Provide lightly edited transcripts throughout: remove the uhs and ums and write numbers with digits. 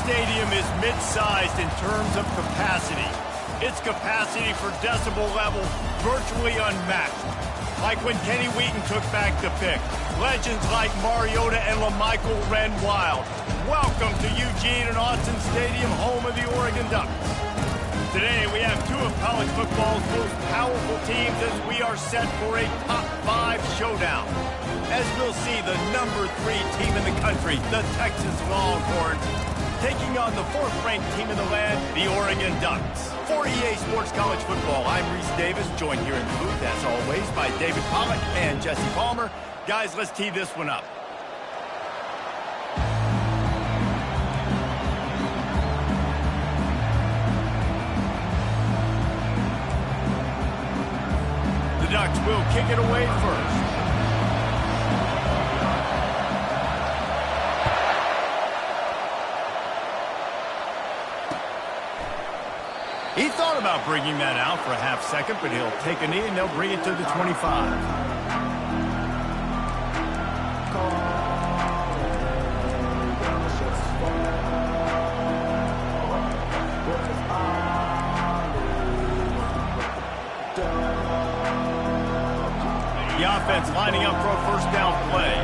stadium is mid-sized in terms of capacity. Its capacity for decibel level virtually unmatched. Like when Kenny Wheaton took back the pick. Legends like Mariota and LaMichael ran wild. Welcome to Eugene and Austin Stadium, home of the Oregon Ducks. Today we have two of college football's most powerful teams as we are set for a top 5 showdown. As we'll see, the number 3 team in the country, the Texas Longhorns, taking on the 4th-ranked team in the land, the Oregon Ducks. For EA Sports College Football, I'm Reese Davis, joined here in the booth, as always, by David Pollack and Jesse Palmer. Guys, let's tee this one up. The Ducks will kick it away first. He thought about bringing that out for a half second, but he'll take a knee and they'll bring it to the 25. The offense lining up for a first down play.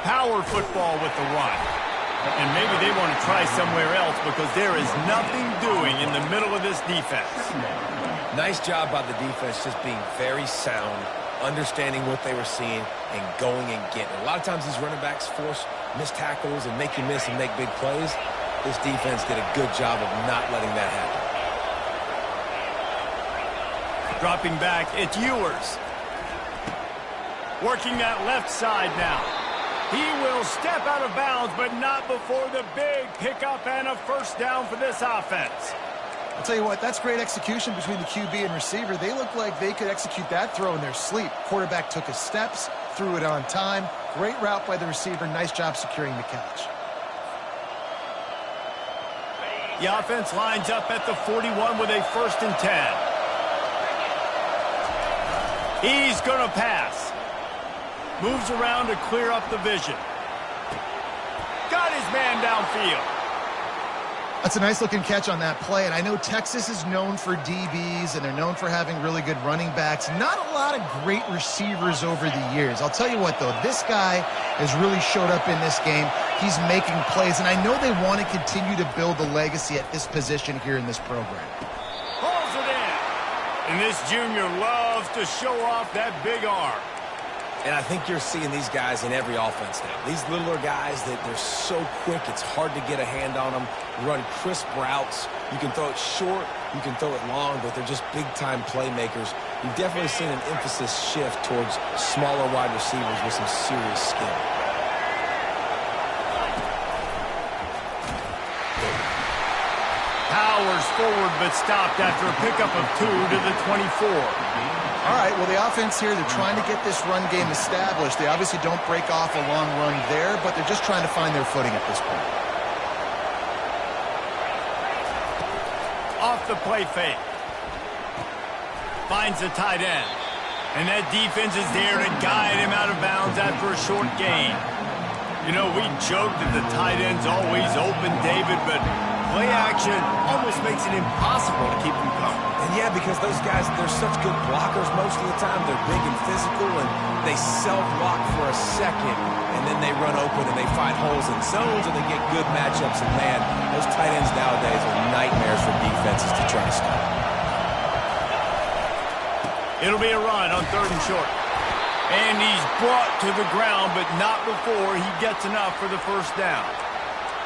Power football with the run. And maybe they want to try somewhere else because there is nothing doing in the middle of this defense. Nice job by the defense, just being very sound, understanding what they were seeing, and going and getting it. A lot of times these running backs force missed tackles and make you miss and make big plays. This defense did a good job of not letting that happen. Dropping back, it's Ewers. Working that left side now. He will step out of bounds, but not before the big pickup and a first down for this offense. I'll tell you what, that's great execution between the QB and receiver. They look like they could execute that throw in their sleep. Quarterback took his steps, threw it on time. Great route by the receiver. Nice job securing the catch. The offense lines up at the 41 with a 1st and 10. He's going to pass. Moves around to clear up the vision. Got his man downfield. That's a nice-looking catch on that play, and I know Texas is known for DBs, and they're known for having really good running backs. Not a lot of great receivers over the years. I'll tell you what, though, this guy has really showed up in this game. He's making plays, and I know they want to continue to build a legacy at this position here in this program. Pulls it in. And this junior loves to show off that big arm. And I think you're seeing these guys in every offense now. These littler guys, they're so quick, it's hard to get a hand on them. Run crisp routes. You can throw it short, you can throw it long, but they're just big-time playmakers. You've definitely seen an emphasis shift towards smaller wide receivers with some serious skill. Powers forward, but stopped after a pickup of 2 to the 24. All right, well, the offense here, they're trying to get this run game established. They obviously don't break off a long run there, but they're just trying to find their footing at this point. Off the play fake. Finds the tight end. And that defense is there to guide him out of bounds after a short gain. You know, we joke that the tight end's always open, David, but play action almost makes it impossible to keep them covered. And yeah, because those guys, they're such good blockers most of the time. They're big and physical, and they self-block for a second, and then they run open and they find holes in zones, and they get good matchups. And man, those tight ends nowadays are nightmares for defenses to try to stop. It'll be a run on 3rd and short. And he's brought to the ground, but not before he gets enough for the first down.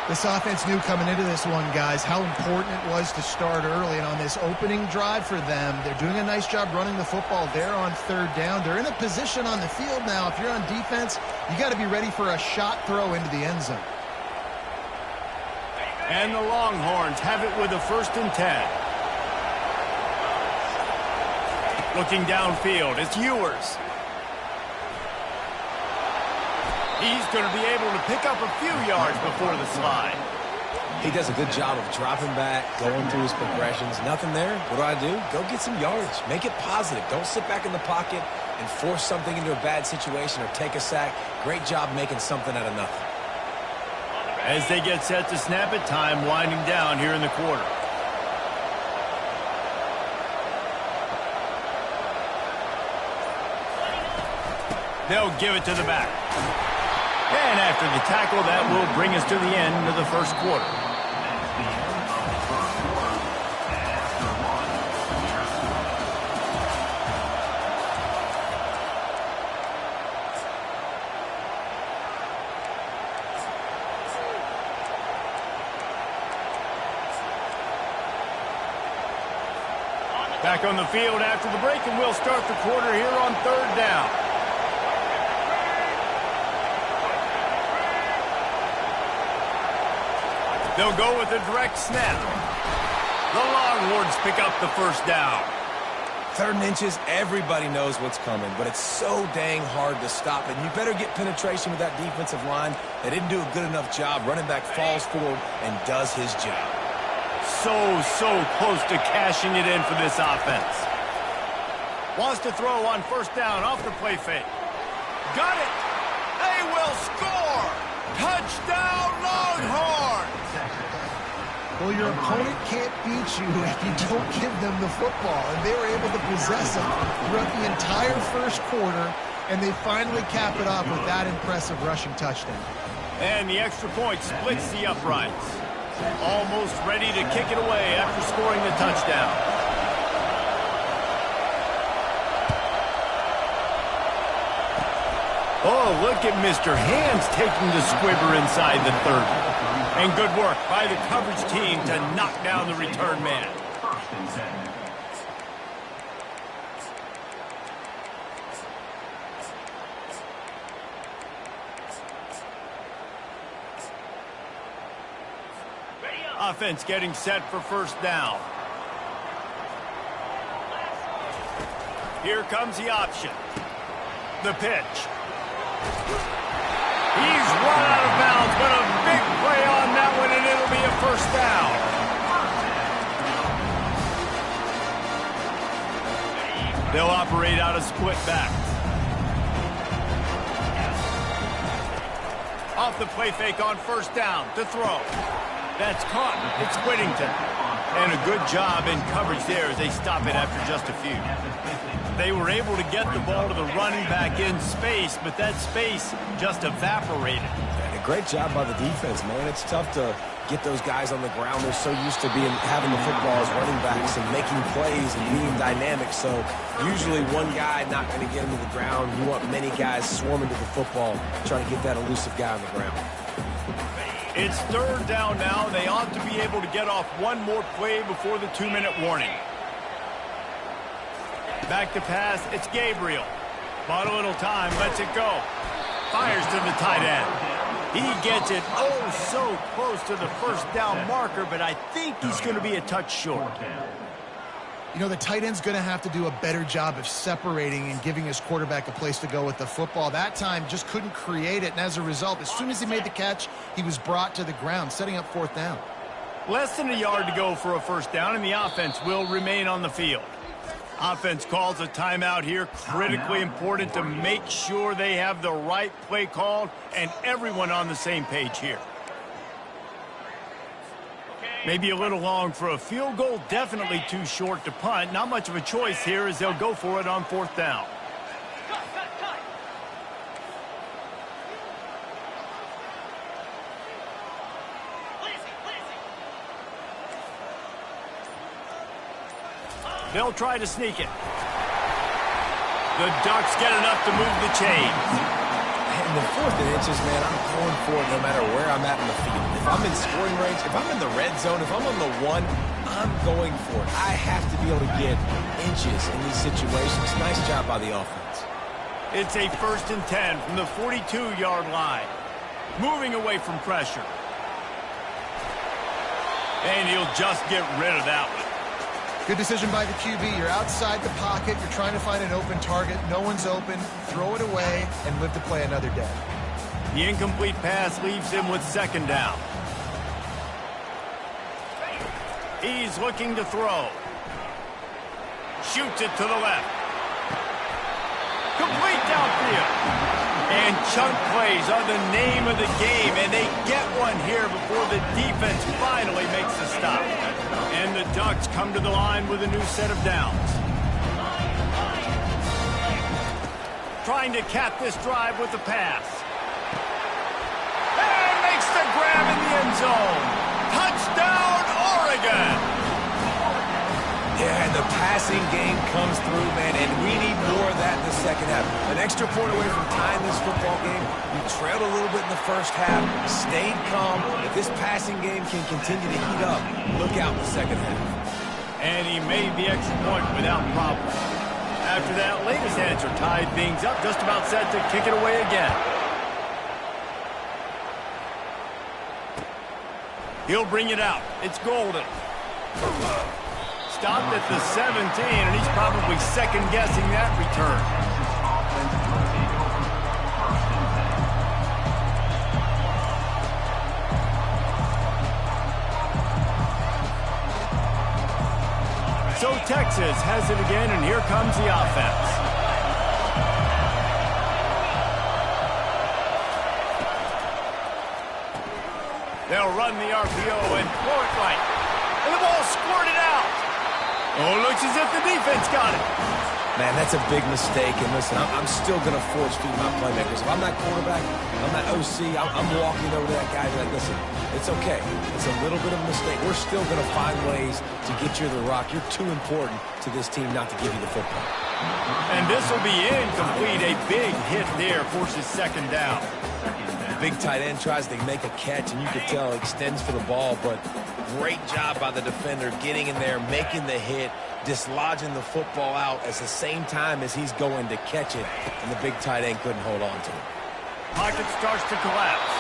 This offense knew coming into this one, guys, how important it was to start early. And on this opening drive for them, they're doing a nice job running the football there on 3rd down. They're in a position on the field now. If you're on defense, you got to be ready for a shot throw into the end zone. And the Longhorns have it with a 1st and 10. Looking downfield, it's Ewers. He's going to be able to pick up a few yards before the slide. He does a good job of dropping back, going through his progressions. Nothing there. What do? Go get some yardage. Make it positive. Don't sit back in the pocket. and force something into a bad situation or take a sack. Great job making something out of nothing. As they get set to snap it, time winding down here in the quarter. They'll give it to the back. And after the tackle, that will bring us to the end of the first quarter. Back on the field after the break, and we'll start the quarter here on 3rd down. They'll go with a direct snap. The Longhorns pick up the first down. 3rd and inches, everybody knows what's coming, but it's so dang hard to stop it. You better get penetration with that defensive line. They didn't do a good enough job. Running back falls forward and does his job. So close to cashing it in for this offense. Wants to throw on 1st down off the play fake. Got it. They will score. Touchdown Longhorns. Well, your opponent can't beat you if you don't give them the football. And they were able to possess it throughout the entire first quarter, and they finally cap it off with that impressive rushing touchdown. And the extra point splits the uprights. Almost ready to kick it away after scoring the touchdown. Oh, look at Mr. Hands taking the squibber inside the 30. And good work by the coverage team to knock down the return man. Offense getting set for 1st down. Here comes the option. The pitch. He's run out of bounds, but a big play on that one, and it'll be a 1st down. They'll operate out a split back. Off the play fake on 1st down to throw. That's caught. It's Whittington. And a good job in coverage there as they stop it after just a few. They were able to get the ball to the running back in space, but that space just evaporated. And a great job by the defense, man. It's tough to get those guys on the ground. They're so used to having the football as running backs and making plays and being dynamic. So usually one guy not going to get him to the ground. You want many guys swarming to the football, trying to get that elusive guy on the ground. It's 3rd down now. They ought to be able to get off one more play before the 2-minute warning. Back to pass, it's Gabriel. Bought a little time, lets it go. Fires to the tight end. He gets it so close to the 1st down marker, but I think he's going to be a touch short. You know, the tight end's going to have to do a better job of separating and giving his quarterback a place to go with the football. That time just couldn't create it, and as a result, as soon as he made the catch, he was brought to the ground, setting up 4th down. Less than a yard to go for a 1st down, and the offense will remain on the field. Offense calls a timeout here, critically important to make sure they have the right play called and everyone on the same page here. Maybe a little long for a field goal, definitely too short to punt. Not much of a choice here as they'll go for it on 4th down. They'll try to sneak it. The Ducks get enough to move the chains. In the 4th and inches, man, I'm going for it no matter where I'm at in the field. If I'm in scoring range, if I'm in the red zone, if I'm on the 1, I'm going for it. I have to be able to get inches in these situations. Nice job by the offense. It's a 1st and 10 from the 42-yard line. Moving away from pressure. And he'll just get rid of that one. Good decision by the QB. You're outside the pocket. You're trying to find an open target. No one's open. Throw it away and live to play another day. The incomplete pass leaves him with 2nd down. He's looking to throw. Shoots it to the left. field. And chunk plays are the name of the game, and they get one here before the defense finally makes the stop. And the Ducks come to the line with a new set of downs. Trying to cap this drive with the pass. And makes the grab in the end zone. Touchdown, Oregon! Yeah, and the passing game comes through, man, and we need more of that in the second half. An extra point away from tying this football game. You trailed a little bit in the first half, stayed calm. If this passing game can continue to heat up, look out in the second half. And he made the extra point without problem. After that latest answer tied things up, just about set to kick it away again. He'll bring it out. It's Golden. Stopped at the 17, and he's probably second-guessing that return. So Texas has it again, and here comes the offense. They'll run the RPO and throw it right. And the ball squirted out. Oh, looks as if the defense got it. Man, that's a big mistake. And listen, I'm still going to force feed my playmakers. If I'm that quarterback, I'm that OC, I'm walking over to that guy and be like, listen, it's okay. It's a little bit of a mistake. We're still going to find ways to get you the rock. You're too important to this team not to give you the football. And this will be incomplete. A big hit there forces second down. Big tight end tries to make a catch, and you can tell he extends for the ball, but great job by the defender getting in there, making the hit, dislodging the football out at the same time as he's going to catch it, and the big tight end couldn't hold on to it. Pocket starts to collapse.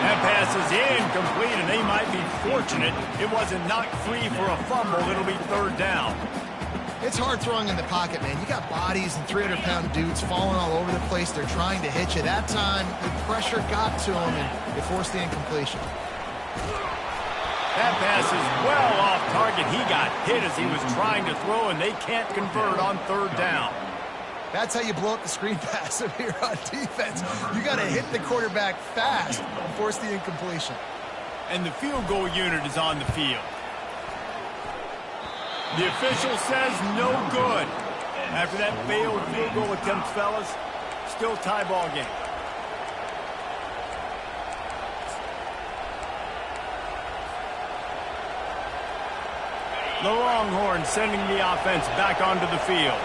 That pass is incomplete, and they might be fortunate it wasn't knocked free for a fumble. It'll be third down. It's hard throwing in the pocket, man. You got bodies and 300-pound dudes falling all over the place. They're trying to hit you. That time, the pressure got to him, and it forced the incompletion. That pass is well off target. He got hit as he was trying to throw, and they can't convert on third down. That's how you blow up the screen pass if you're on defense. You got to hit the quarterback fast and force the incompletion. And the field goal unit is on the field. The official says no good. After that failed field goal attempt, fellas, still tie ball game. The Longhorns sending the offense back onto the field.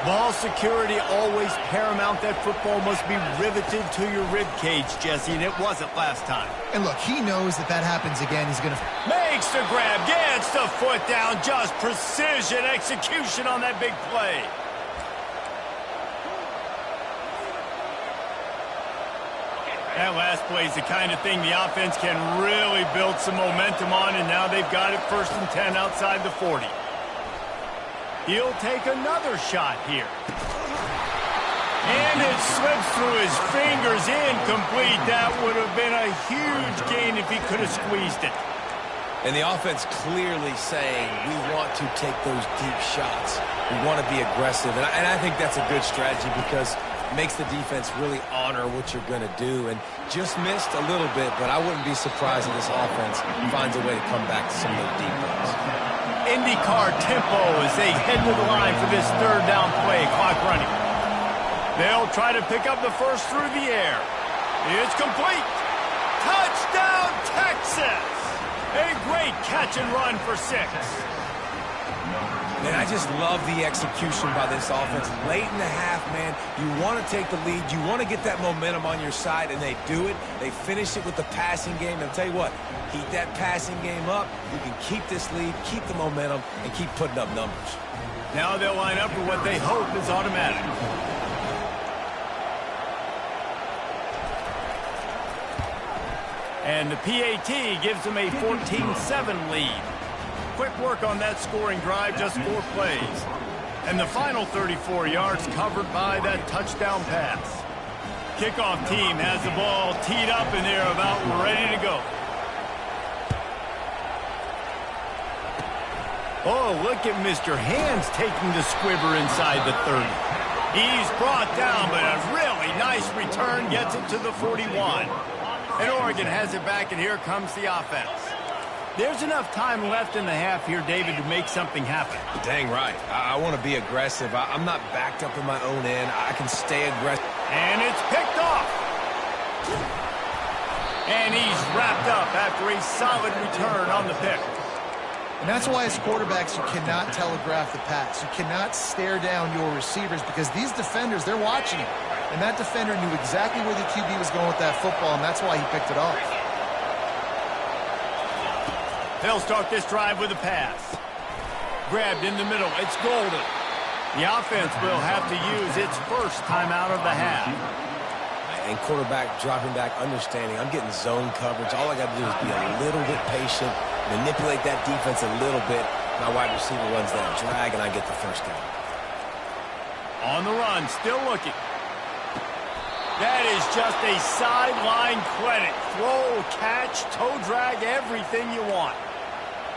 Ball security always paramount. That football must be riveted to your rib cage, Jesse, and it wasn't last time. And look, he knows that happens again. He's going to... Makes the grab, gets the foot down, just precision execution on that big play. That last play is the kind of thing the offense can really build some momentum on, and now they've got it 1st and 10 outside the 40. He'll take another shot here. And it slips through his fingers, incomplete. That would have been a huge gain if he could have squeezed it. And the offense clearly saying, we want to take those deep shots. We want to be aggressive. And I think that's a good strategy because it makes the defense really honor what you're going to do. And just missed a little bit, but I wouldn't be surprised if this offense finds a way to come back to some of those deep ones. IndyCar tempo as they head to the line for this third down play, clock running. They'll try to pick up the first through the air. It's complete. Touchdown, Texas! A great catch and run for 6. Man, I just love the execution by this offense. Late in the half, man, you want to take the lead. You want to get that momentum on your side, and they do it. They finish it with the passing game. And I'll tell you what, heat that passing game up. You can keep this lead, keep the momentum, and keep putting up numbers. Now they'll line up for what they hope is automatic. And the PAT gives them a 14-7 lead. Quick work on that scoring drive, just 4 plays. And the final 34 yards covered by that touchdown pass. Kickoff team has the ball teed up and they're about ready to go. Oh, look at Mr. Hands taking the squibber inside the 30. He's brought down, but a really nice return gets it to the 41. And Oregon has it back, and here comes the offense. There's enough time left in the half here, David, to make something happen. Dang right. I want to be aggressive. I'm not backed up in my own end. I can stay aggressive. And it's picked off. And he's wrapped up after a solid return on the pick. And that's why as quarterbacks, you cannot telegraph the pass. You cannot stare down your receivers because these defenders, they're watching it. And that defender knew exactly where the QB was going with that football, and that's why he picked it off. They'll start this drive with a pass. Grabbed in the middle. It's golden. The offense will have to use its first timeout of the half. And quarterback dropping back, understanding I'm getting zone coverage. All I got to do is be a little bit patient, manipulate that defense a little bit. My wide receiver runs that drag, and I get the first down. On the run, still looking. That is just a sideline credit. Throw, catch, toe drag, everything you want.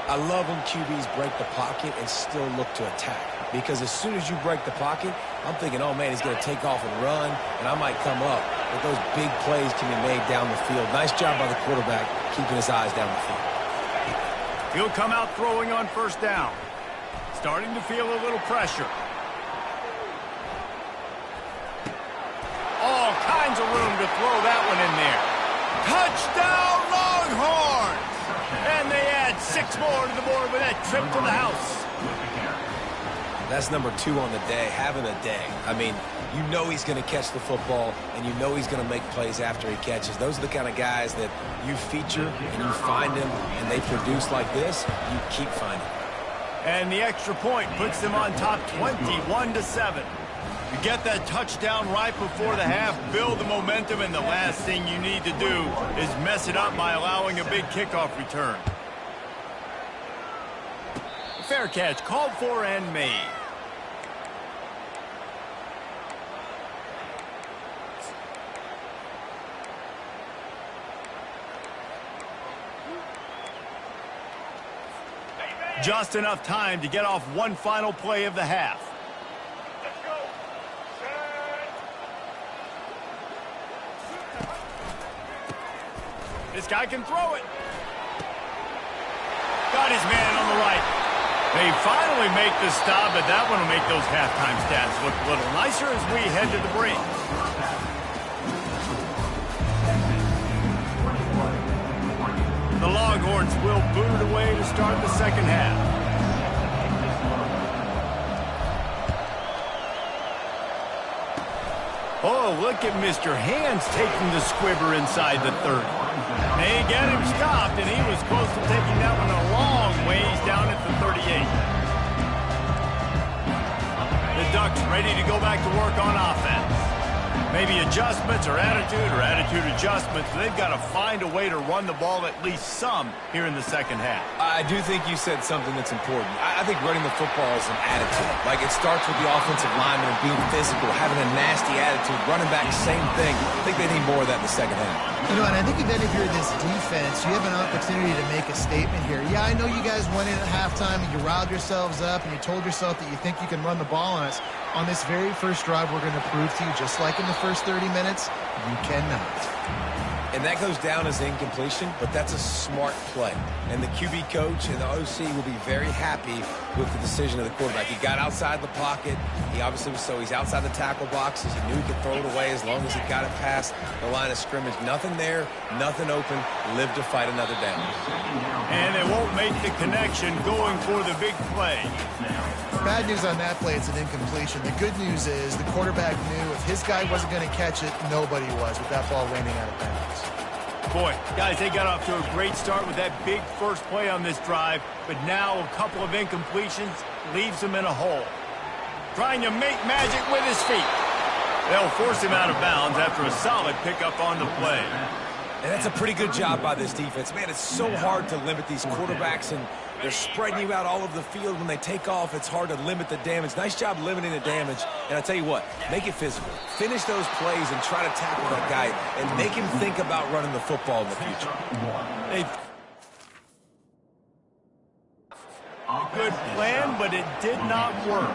I love when QBs break the pocket and still look to attack. Because as soon as you break the pocket, I'm thinking, oh, man, he's going to take off and run, and I might come up. But those big plays can be made down the field. Nice job by the quarterback keeping his eyes down the field. He'll come out throwing on first down. Starting to feel a little pressure. All kinds of room to throw that one in there. Touchdown, Longhorns! And they add 6 more to the board with that trip to the house. That's number 2 on the day, having a day. I mean, you know he's going to catch the football, and you know he's going to make plays after he catches. Those are the kind of guys that you feature, and you find them, and they produce like this, you keep finding them. And the extra point puts them on top 21-7. You get that touchdown right before the half, build the momentum, and the last thing you need to do is mess it up by allowing a big kickoff return. Fair catch, called for and made. Just enough time to get off one final play of the half. This guy can throw it. Got his man on the right. They finally make the stop, but that one will make those halftime stats look a little nicer as we head to the break. The Longhorns will boot it away to start the second half. Oh, look at Mr. Hands taking the squibber inside the 30. They get him stopped, and he was close to taking that one a long ways down at the 38. The Ducks ready to go back to work on offense. Maybe adjustments or attitude adjustments. They've got to find a way to run the ball at least some here in the second half. I do think you said something that's important. I think running the football is an attitude. Like, it starts with the offensive lineman and being physical, having a nasty attitude. Running back, same thing. I think they need more of that in the second half. You know, and I think then if you're this defense, you have an opportunity to make a statement here. Yeah, I know you guys went in at halftime and you riled yourselves up and you told yourself that you think you can run the ball on us. On this very first drive, we're going to prove to you, just like in the first 30 minutes, you cannot. And that goes down as incompletion, but that's a smart play. And the QB coach and the OC will be very happy with the decision of the quarterback. He got outside the pocket. He obviously was he's outside the tackle boxes. He knew he could throw it away as long as he got it past the line of scrimmage. Nothing there, nothing open. Live to fight another down. And they won't make the connection going for the big play. Bad news on that play, it's an incompletion. The good news is the quarterback knew if his guy wasn't going to catch it, nobody was with that ball landing out of bounds. Boy, guys, they got off to a great start with that big first play on this drive, but now a couple of incompletions leaves them in a hole. Trying to make magic with his feet. They'll force him out of bounds after a solid pickup on the play. And that's a pretty good job by this defense. Man, it's so hard to limit these quarterbacks, and they're spreading you out all over the field. When they take off, it's hard to limit the damage. Nice job limiting the damage. And I tell you what, make it physical. Finish those plays and try to tackle that guy and make him think about running the football in the future. Good plan, but it did not work.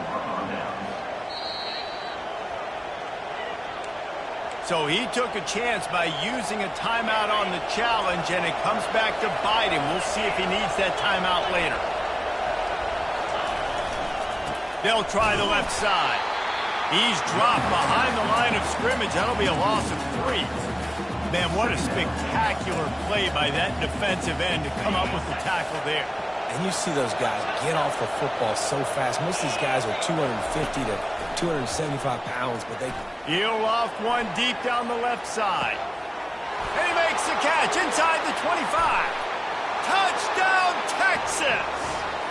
So he took a chance by using a timeout on the challenge, and it comes back to bite him. We'll see if he needs that timeout later. They'll try the left side. He's dropped behind the line of scrimmage. That'll be a loss of 3. Man, what a spectacular play by that defensive end to come up with the tackle there. And you see those guys get off the football so fast. Most of these guys are 250 to 275 pounds, but they... He'll loft one deep down the left side. And he makes the catch inside the 25. Touchdown, Texas!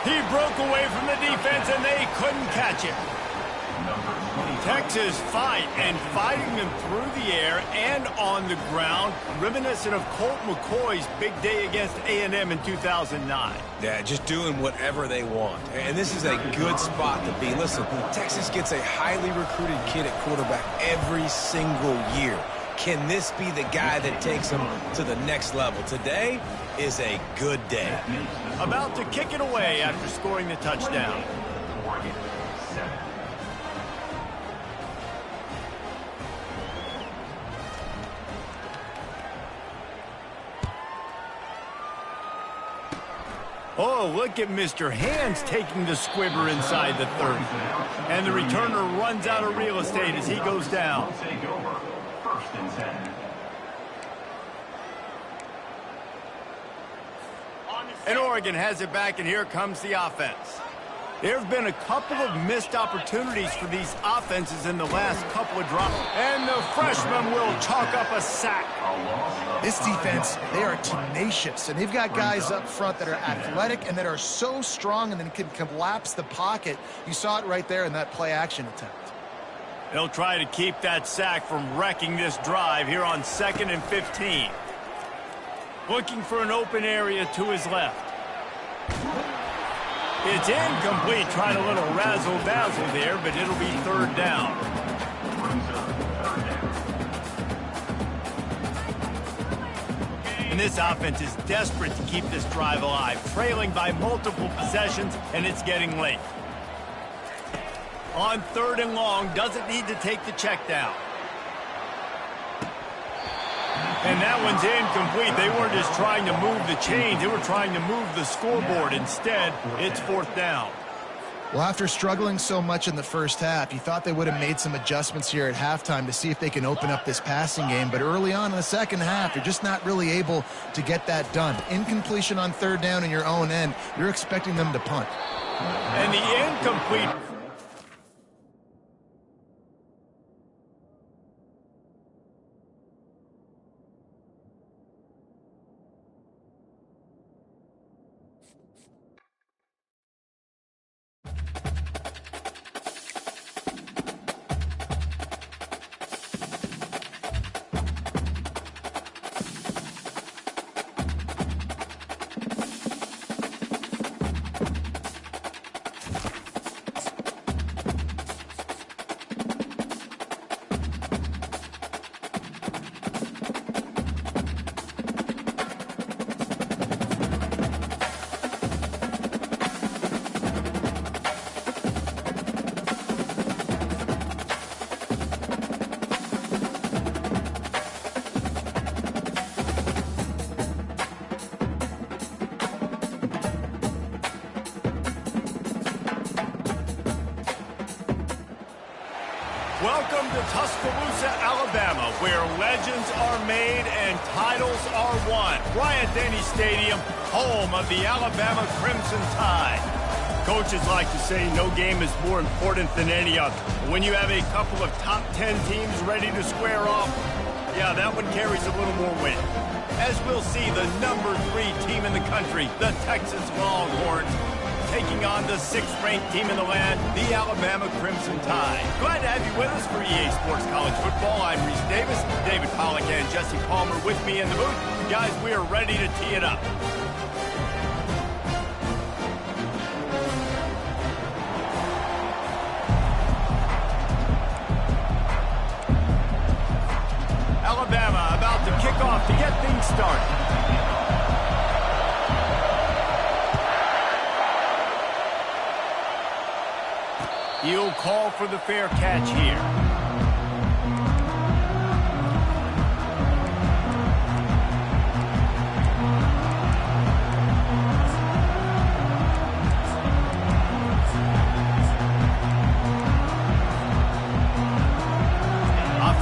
He broke away from the defense, and they couldn't catch him. Texas fighting them through the air and on the ground, reminiscent of Colt McCoy's big day against A&M in 2009. Yeah, just doing whatever they want. And this is a good spot to be. Listen, Texas gets a highly recruited kid at quarterback every single year. Can this be the guy that takes them to the next level? Today is a good day. About to kick it away after scoring the touchdown. Oh, look at Mr. Hands taking the squibber inside the 30. And the returner runs out of real estate as he goes down. And Oregon has it back, and here comes the offense. There have been a couple of missed opportunities for these offenses in the last couple of drops. And the freshman will chalk up a sack. This defense, they are tenacious, and they've got guys up front that are athletic and that are so strong and then can collapse the pocket. You saw it right there in that play-action attempt. They'll try to keep that sack from wrecking this drive here on 2nd and 15. Looking for an open area to his left. It's incomplete, trying a little razzle-dazzle there, but it'll be 3rd down. And this offense is desperate to keep this drive alive, trailing by multiple possessions, and it's getting late. On 3rd and long, doesn't need to take the check down. And that one's incomplete. They weren't just trying to move the chains. They were trying to move the scoreboard. Instead, it's 4th down. Well, after struggling so much in the first half, you thought they would have made some adjustments here at halftime to see if they can open up this passing game. But early on in the second half, you're just not really able to get that done. Incompletion on 3rd down in your own end, you're expecting them to punt. And the incomplete... Welcome to Tuscaloosa, Alabama, where legends are made and titles are won. Bryant-Denny Stadium, home of the Alabama Crimson Tide. Coaches like to say no game is more important than any other. When you have a couple of top 10 teams ready to square off, yeah, that one carries a little more weight. As we'll see, the number 3 team in the country, the Texas Longhorns, taking on the 6th-ranked team in the land, the Alabama Crimson Tide. Glad to have you with us for EA Sports College Football. I'm Reese Davis, David Pollack and Jesse Palmer with me in the booth. Guys, we are ready to tee it up. Alabama about to kick off to get things started. He'll call for the fair catch here.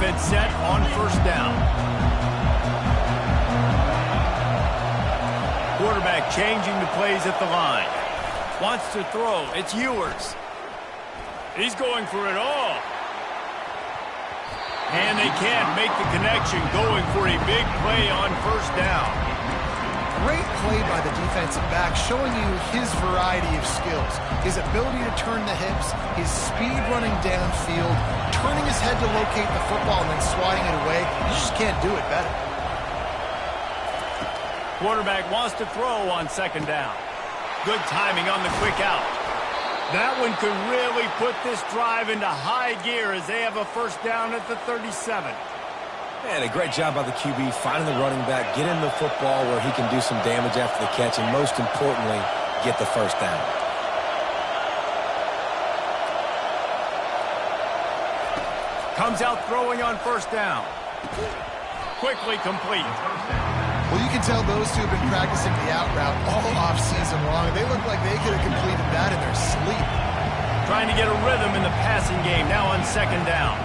defense set on first down. Quarterback changing the plays at the line. Wants to throw. It's Ewers. He's going for it all. And they can't make the connection, going for a big play on first down. Great play by the defensive back, showing you his variety of skills. His ability to turn the hips, his speed running downfield, turning his head to locate the football and then swatting it away. You just can't do it better. Quarterback wants to throw on second down. Good timing on the quick out. That one could really put this drive into high gear as they have a first down at the 37. Man, a great job by the QB finding the running back, get him the football where he can do some damage after the catch, and most importantly, get the first down. Comes out throwing on first down. Quickly complete. Well, you can tell those two have been practicing the out route all off-season long. They look like they could have completed that in their sleep. Trying to get a rhythm in the passing game, now on second down.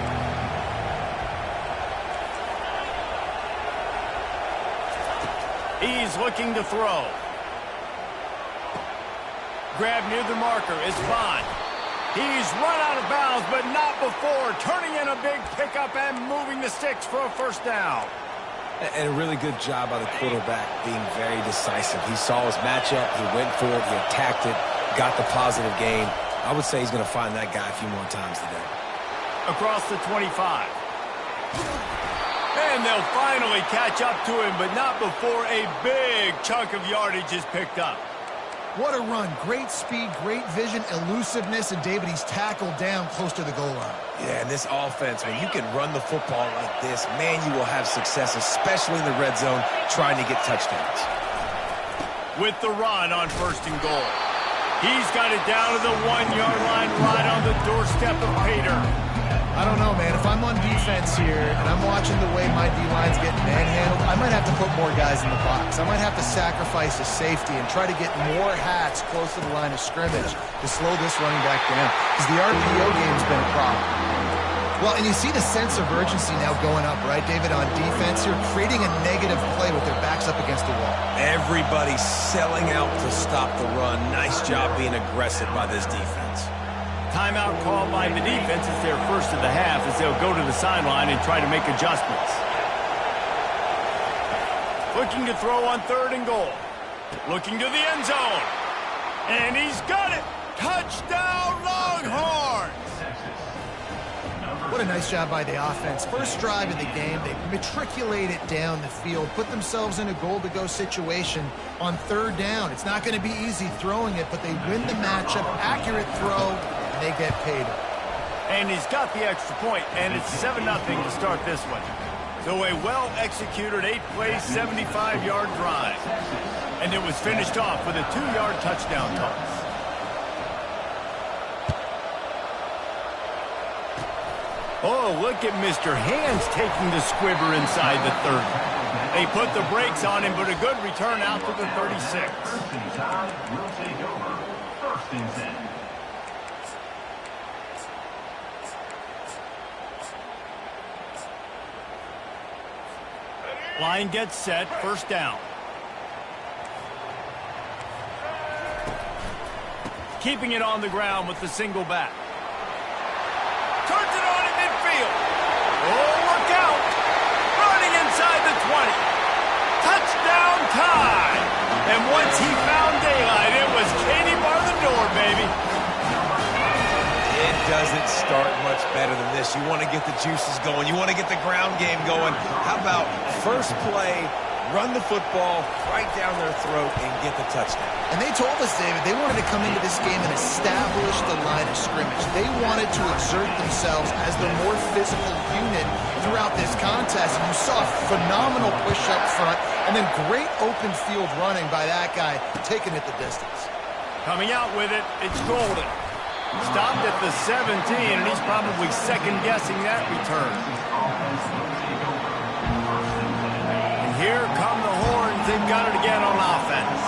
He's looking to throw. Grab near the marker. It's Bond. He's run out of bounds, but not before. Turning in a big pickup and moving the sticks for a first down. And a really good job by the quarterback being very decisive. He saw his matchup. He went for it. He attacked it. Got the positive gain. I would say he's going to find that guy a few more times today. Across the 25. And they'll finally catch up to him, but not before a big chunk of yardage is picked up. What a run. Great speed, great vision, elusiveness, and David, he's tackled down close to the goal line. Yeah, and this offense, when you can run the football like this, man, you will have success, especially in the red zone, trying to get touchdowns. With the run on first and goal. He's got it down to the 1-yard line right on the doorstep of Pater. I don't know, man. If I'm on defense here and I'm watching the way my D-line's getting manhandled, I might have to put more guys in the box. I might have to sacrifice a safety and try to get more hats close to the line of scrimmage to slow this running back down, because the RPO game's been a problem. Well, and you see the sense of urgency now going up, right, David, on defense here, creating a negative play with their backs up against the wall. Everybody's selling out to stop the run. Nice job being aggressive by this defense. Timeout called by the defense. It's their first of the half as they'll go to the sideline and try to make adjustments. Looking to throw on third and goal. Looking to the end zone. And he's got it. Touchdown, Longhorns! What a nice job by the offense. First drive of the game, they matriculate it down the field, put themselves in a goal-to-go situation on third down. It's not going to be easy throwing it, but they win the matchup, accurate throw, and they get paid. And he's got the extra point, and it's 7-0 to start this one. So a well-executed 8-play, 75-yard drive. And it was finished off with a 2-yard touchdown toss. Oh, look at Mr. Hands taking the squibber inside the 30. They put the brakes on him, but a good return out to the 36. Will take over. First and 10. Line gets set, first down. Keeping it on the ground with the single back. Turns it on in midfield. Oh, look out. Running inside the 20. Touchdown time. And once he found daylight, it was Katie bar the door, baby. It doesn't start much better than this. You want to get the juices going. You want to get the ground game going. How about first play, run the football right down their throat and get the touchdown? And they told us, David, they wanted to come into this game and establish the line of scrimmage. They wanted to exert themselves as the more physical unit throughout this contest. And you saw a phenomenal push up front and then great open field running by that guy, taking it the distance. Coming out with it, it's Golden. Stopped at the 17, and he's probably second-guessing that return. And here come the Horns. They've got it again on offense.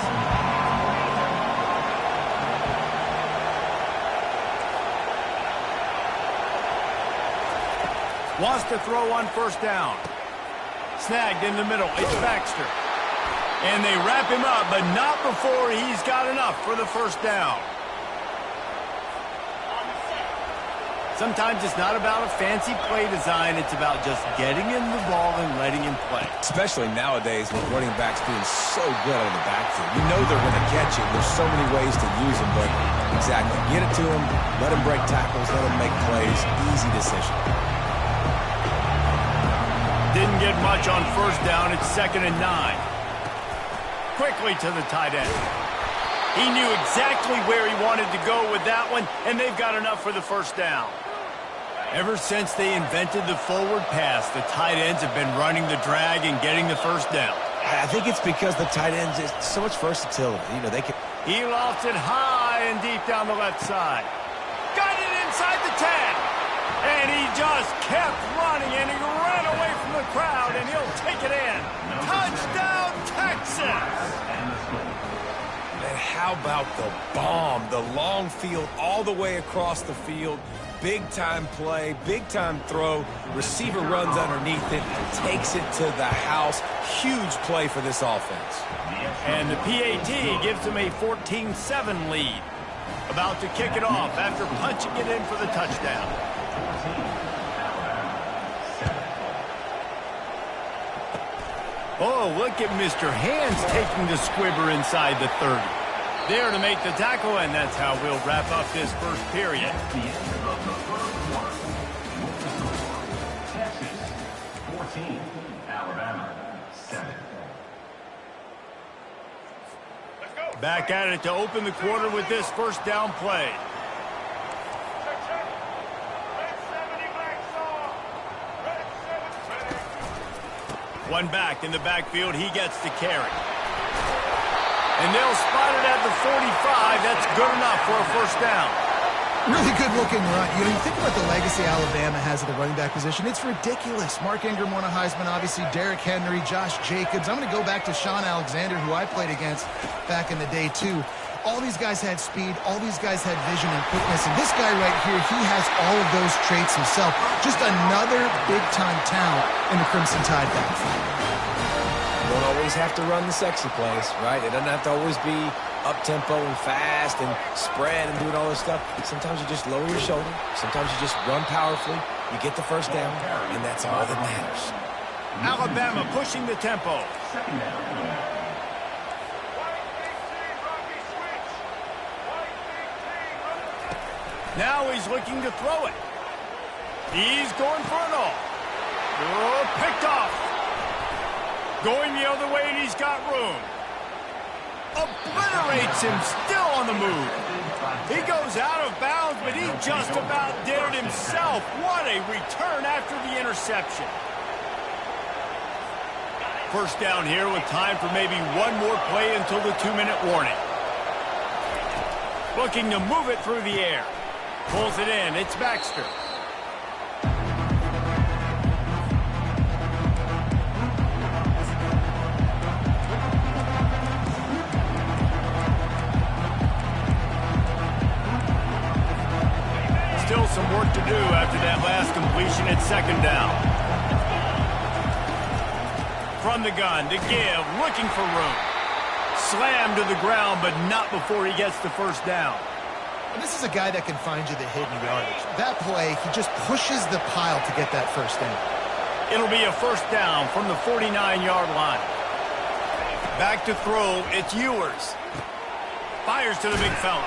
Wants to throw on first down. Snagged in the middle. It's Baxter. And they wrap him up, but not before he's got enough for the first down. Sometimes it's not about a fancy play design. It's about just getting him the ball and letting him play. Especially nowadays with running backs being so good out of the backfield. You know they're going to catch it. There's so many ways to use them, but exactly. Get it to them, let them break tackles, let them make plays. Easy decision. Didn't get much on first down. It's 2nd and 9. Quickly to the tight end. He knew exactly where he wanted to go with that one, and they've got enough for the first down. Ever since they invented the forward pass, the tight ends have been running the drag and getting the first down. I think it's because the tight ends is so much versatility. You know, they can. He lost it high and deep down the left side. Got it inside the 10. And he just kept running, and he ran away from the crowd, and he'll take it in. Touchdown, Texas! And how about the bomb, the long field all the way across the field? Big-time play, big-time throw. Receiver runs underneath it, takes it to the house. Huge play for this offense. And the PAT gives them a 14-7 lead. About to kick it off after punching it in for the touchdown. Oh, look at Mr. Hands taking the squibber inside the 30. There to make the tackle, and that's how we'll wrap up this first period. The end of the first quarter. Texas 14, Alabama 7. Back at it to open the quarter with this first down play. One back in the backfield, he gets to carry. And they'll spot it at the 45. That's good enough for a first down. Really good-looking run. You know, you think about the legacy Alabama has at the running back position. It's ridiculous. Mark Ingram won a Heisman, obviously. Derrick Henry, Josh Jacobs. I'm going to go back to Sean Alexander, who I played against back in the day, too. All these guys had speed. All these guys had vision and quickness. And this guy right here, he has all of those traits himself. Just another big-time talent in the Crimson Tide backfield. You don't always have to run the sexy plays, right? It doesn't have to always be up-tempo and fast and spread and doing all this stuff. Sometimes you just lower your shoulder. Sometimes you just run powerfully. You get the first down, and that's all that matters. Alabama pushing the tempo. Second down. Now he's looking to throw it. He's going for it all. Oh, picked off. Going the other way, and he's got room. Obliterates him, still on the move. He goes out of bounds, but he just about did it himself. What a return after the interception. First down here with time for maybe one more play until the 2-minute warning. Looking to move it through the air. Pulls it in. It's Baxter. Still some work to do after that last completion at second down. From the gun to give, looking for room. Slammed to the ground, but not before he gets the first down. And this is a guy that can find you the hidden yardage. That play, he just pushes the pile to get that first down. It'll be a first down from the 49-yard line. Back to throw, it's Ewers. Fires to the big fella.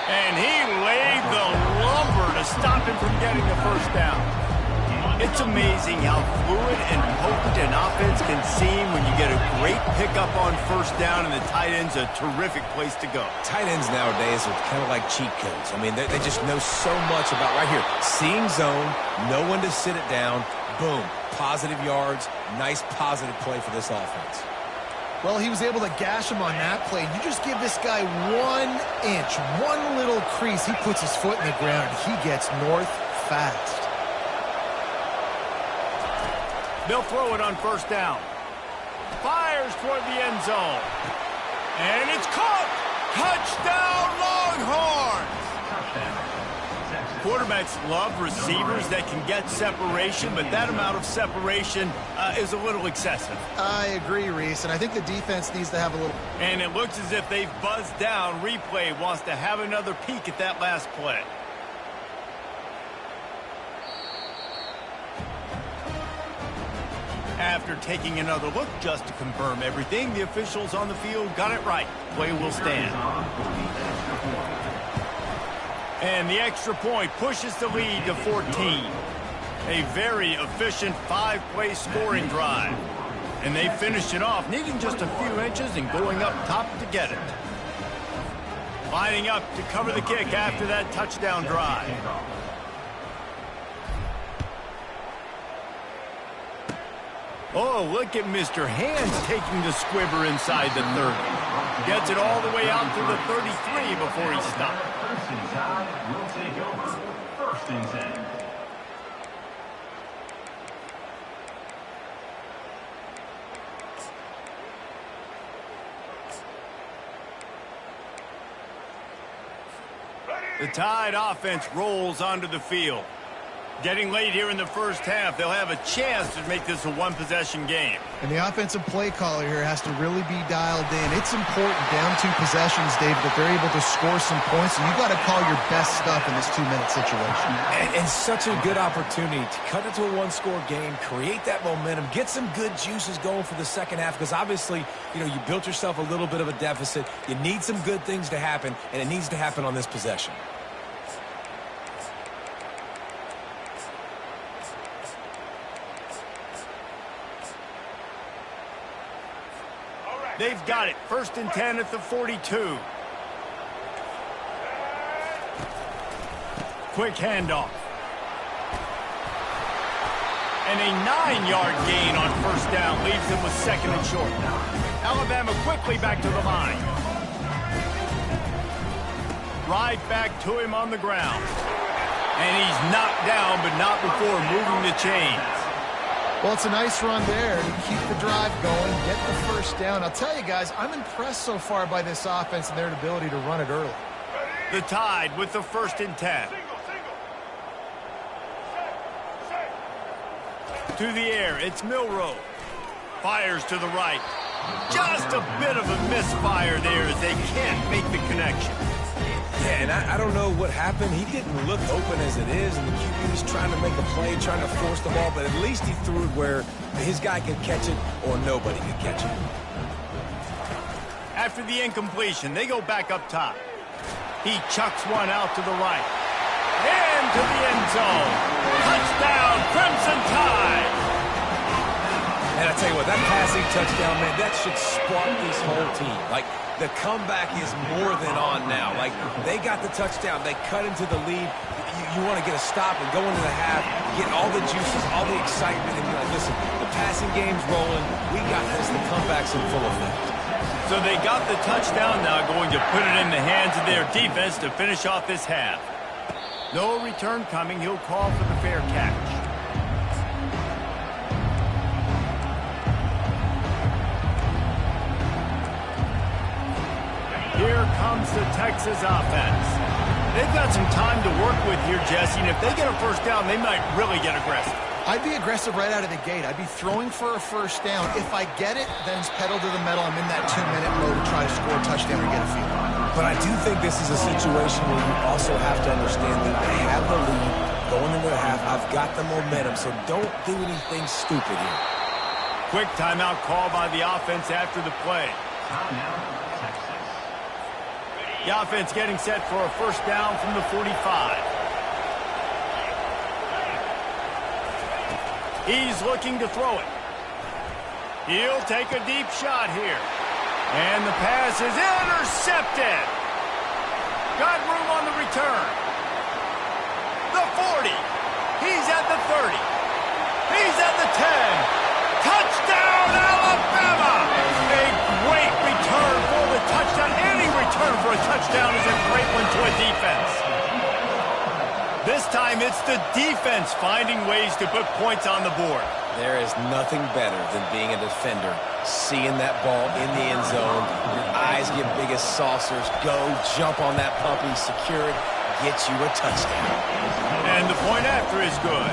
And he laid the lumber to stop him from getting the first down. It's amazing how fluid and potent an offense can seem when you get a great pickup on first down, and the tight end's a terrific place to go. Tight ends nowadays are kind of like cheat codes. I mean, they just know so much about right here. Seeing zone, know when to sit it down, boom, positive yards, nice positive play for this offense. Well, he was able to gash him on that play. You just give this guy 1 inch, one little crease. He puts his foot in the ground. He gets north fast. They'll throw it on first down. Fires toward the end zone. And it's caught! Touchdown, Longhorns! Quarterbacks love receivers that can get separation, but that amount of separation is a little excessive. I agree, Reese, and I think the defense needs to have a little... And it looks as if they've buzzed down. Replay wants to have another peek at that last play. After taking another look just to confirm everything, the officials on the field got it right. Play will stand. And the extra point pushes the lead to 14. A very efficient 5-play scoring drive. And they finished it off, needing just a few inches and going up top to get it. Lining up to cover the kick after that touchdown drive. Oh, look at Mr. Hands taking the squibber inside the 30. Gets it all the way out to the 33 before he stopped. First and 10 will take over. First and 10. The Tide offense rolls onto the field. Getting late here in the first half, they'll have a chance to make this a one-possession game. And the offensive play caller here has to really be dialed in. It's important down 2 possessions, David, that they're able to score some points. And you got to call your best stuff in this 2-minute situation. And such a good opportunity to cut it to a one-score game, create that momentum, get some good juices going for the second half. Because obviously, you know, you built yourself a little bit of a deficit. You need some good things to happen, and it needs to happen on this possession. They've got it. First and 10 at the 42. Quick handoff. And a 9-yard gain on first down leaves them with second and short. Alabama quickly back to the line. Right back to him on the ground. And he's knocked down, but not before moving the chains. Well, it's a nice run there to keep the drive going, get the first down. I'll tell you guys, I'm impressed so far by this offense and their ability to run it early. The Tide with the first and 10. To the air, it's Milroe. Fires to the right. Just a bit of a misfire there as they can't make the connection. Yeah, and I don't know what happened. He didn't look open as it is, and the QB's trying to make a play, trying to force the ball, but at least he threw it where his guy could catch it or nobody could catch it. After the incompletion, they go back up top. He chucks one out to the right. And to the end zone. Touchdown, Crimson Tide! And I tell you what, that passing touchdown, man, that should spark this whole team. Like, the comeback is more than on now. Like, they got the touchdown. They cut into the lead. You want to get a stop and go into the half, get all the juices, all the excitement, and be like, listen, the passing game's rolling. We got this. The comeback's in full effect. So they got the touchdown, now going to put it in the hands of their defense to finish off this half. No return coming. He'll call for the fair catch. Here comes the Texas offense. They've got some time to work with here, Jesse, and if they get a first down, they might really get aggressive. I'd be aggressive right out of the gate. I'd be throwing for a first down. If I get it, then it's pedal to the metal. I'm in that 2-minute mode to try to score a touchdown or get a field. But I do think this is a situation where you also have to understand that I have the lead going into the half. I've got the momentum, so don't do anything stupid here. Quick timeout call by the offense after the play. The offense getting set for a first down from the 45. He's looking to throw it. He'll take a deep shot here. And the pass is intercepted. Got room on the return. The 40. He's at the 30. He's at the 10. Touchdown, Alabama! A great return for the touchdown. Any return for a touchdown is a great one to a defense. This time it's the defense finding ways to put points on the board. There is nothing better than being a defender, seeing that ball in the end zone, your eyes get big as saucers, go, jump on that puppy, secure it, get you a touchdown. And the point after is good.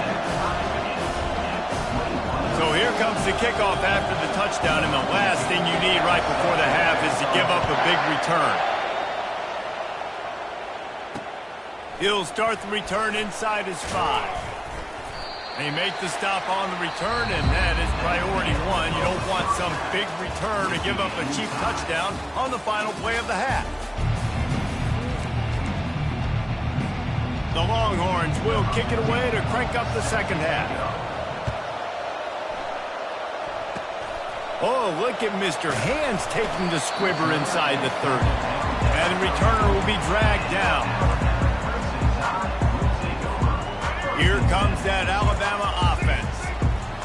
So here comes the kickoff after the touchdown, and the last thing you need right before the half is to give up a big return. He'll start the return inside his 5. They make the stop on the return, and that is priority 1. You don't want some big return to give up a cheap touchdown on the final play of the half. The Longhorns will kick it away to crank up the second half. Oh, look at Mr. Hands taking the squibber inside the 30. And the returner will be dragged down. Here comes that Alabama offense.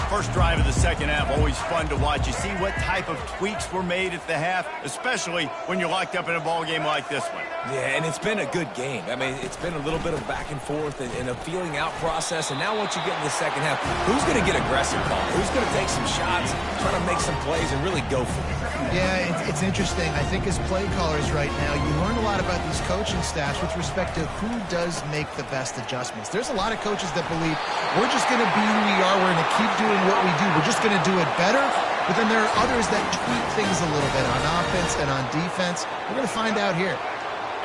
First drive of the second half, always fun to watch. You see what type of tweaks were made at the half, especially when you're locked up in a ball game like this one. Yeah, and it's been a good game. I mean, it's been a little bit of back and forth and a feeling out process. And now once you get in the second half, who's going to get aggressive, Paul? Who's going to take some shots, try to make some plays, and really go for it? Yeah, it's interesting. I think as play callers right now, you learn a lot about these coaching staffs with respect to who does make the best adjustments. There's a lot of coaches that believe we're just going to be who we are. We're going to keep doing what we do. We're just going to do it better. But then there are others that tweak things a little bit on offense and on defense. We're going to find out here.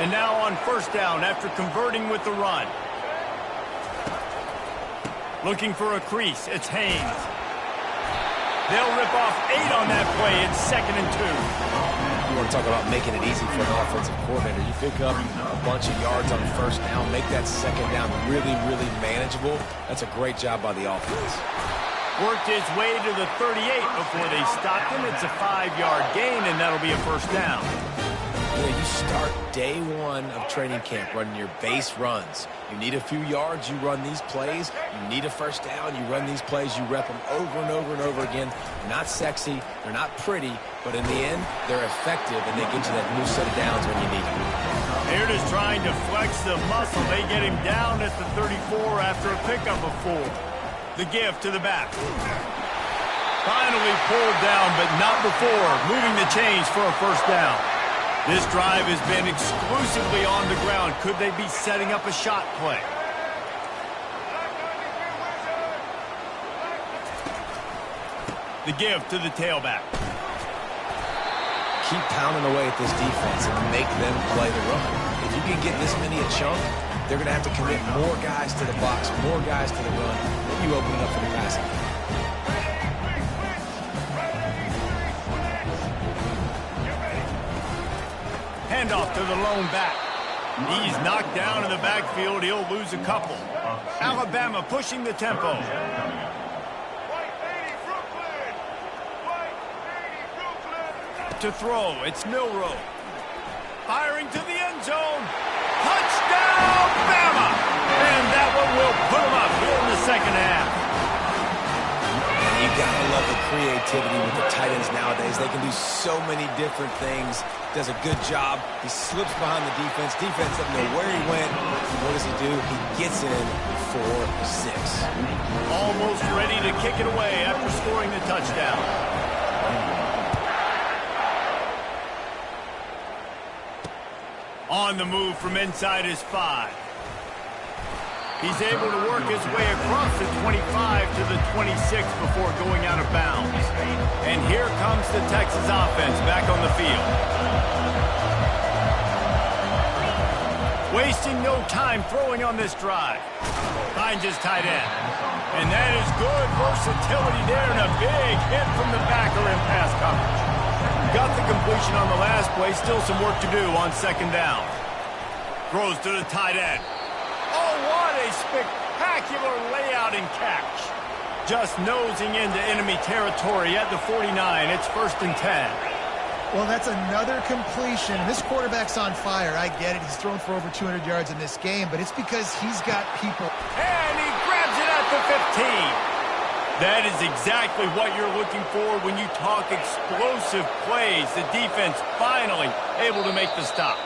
And now on first down after converting with the run. Looking for a crease. It's Haynes. They'll rip off 8 on that play. It's 2nd and 2. You want to talk about making it easy for an offensive coordinator. You pick up a bunch of yards on first down, make that second down really, really manageable. That's a great job by the offense. Worked his way to the 38 before they stopped him. It's a 5-yard gain, and that'll be a first down. You know, you start day 1 of training camp running your base runs. You need a few yards, you run these plays. You need a first down, you run these plays. You rep them over and over and over again. They're not sexy, they're not pretty, but in the end, they're effective, and they get you that new set of downs when you need them. They're just trying to flex the muscle. They get him down at the 34 after a pickup of 4. The give to the back. Finally pulled down, but not before moving the chains for a first down. This drive has been exclusively on the ground. Could they be setting up a shot play? The give to the tailback. Keep pounding away at this defense and make them play the run. If you can get this many a chunk, they're going to have to commit more guys to the box, more guys to the run. Then you open it up for the passing. Handoff to the lone back. He's knocked down in the backfield. He'll lose a couple. Alabama pushing the tempo. To throw, it's Milroe. Firing to the end zone. Touchdown, Bama! And that one will put them up here in the second half. You gotta love the creativity with the tight ends nowadays. They can do so many different things. Does a good job. He slips behind the defense. Defense doesn't know where he went. What does he do? He gets in for 6. Almost ready to kick it away after scoring the touchdown. On the move from inside his 5. He's able to work his way across the 25 to the 26 before going out of bounds. And here comes the Texas offense back on the field. Wasting no time throwing on this drive. Finds his tight end. And that is good versatility there and a big hit from the backer in pass coverage. Got the completion on the last play. Still some work to do on second down. Throws to the tight end. Oh, what a spectacular layout and catch. Just nosing into enemy territory at the 49. It's 1st and 10. Well, that's another completion. This quarterback's on fire. I get it. He's thrown for over 200 yards in this game, but it's because he's got people. And he grabs it at the 15. That is exactly what you're looking for when you talk explosive plays. The defense finally able to make the stop.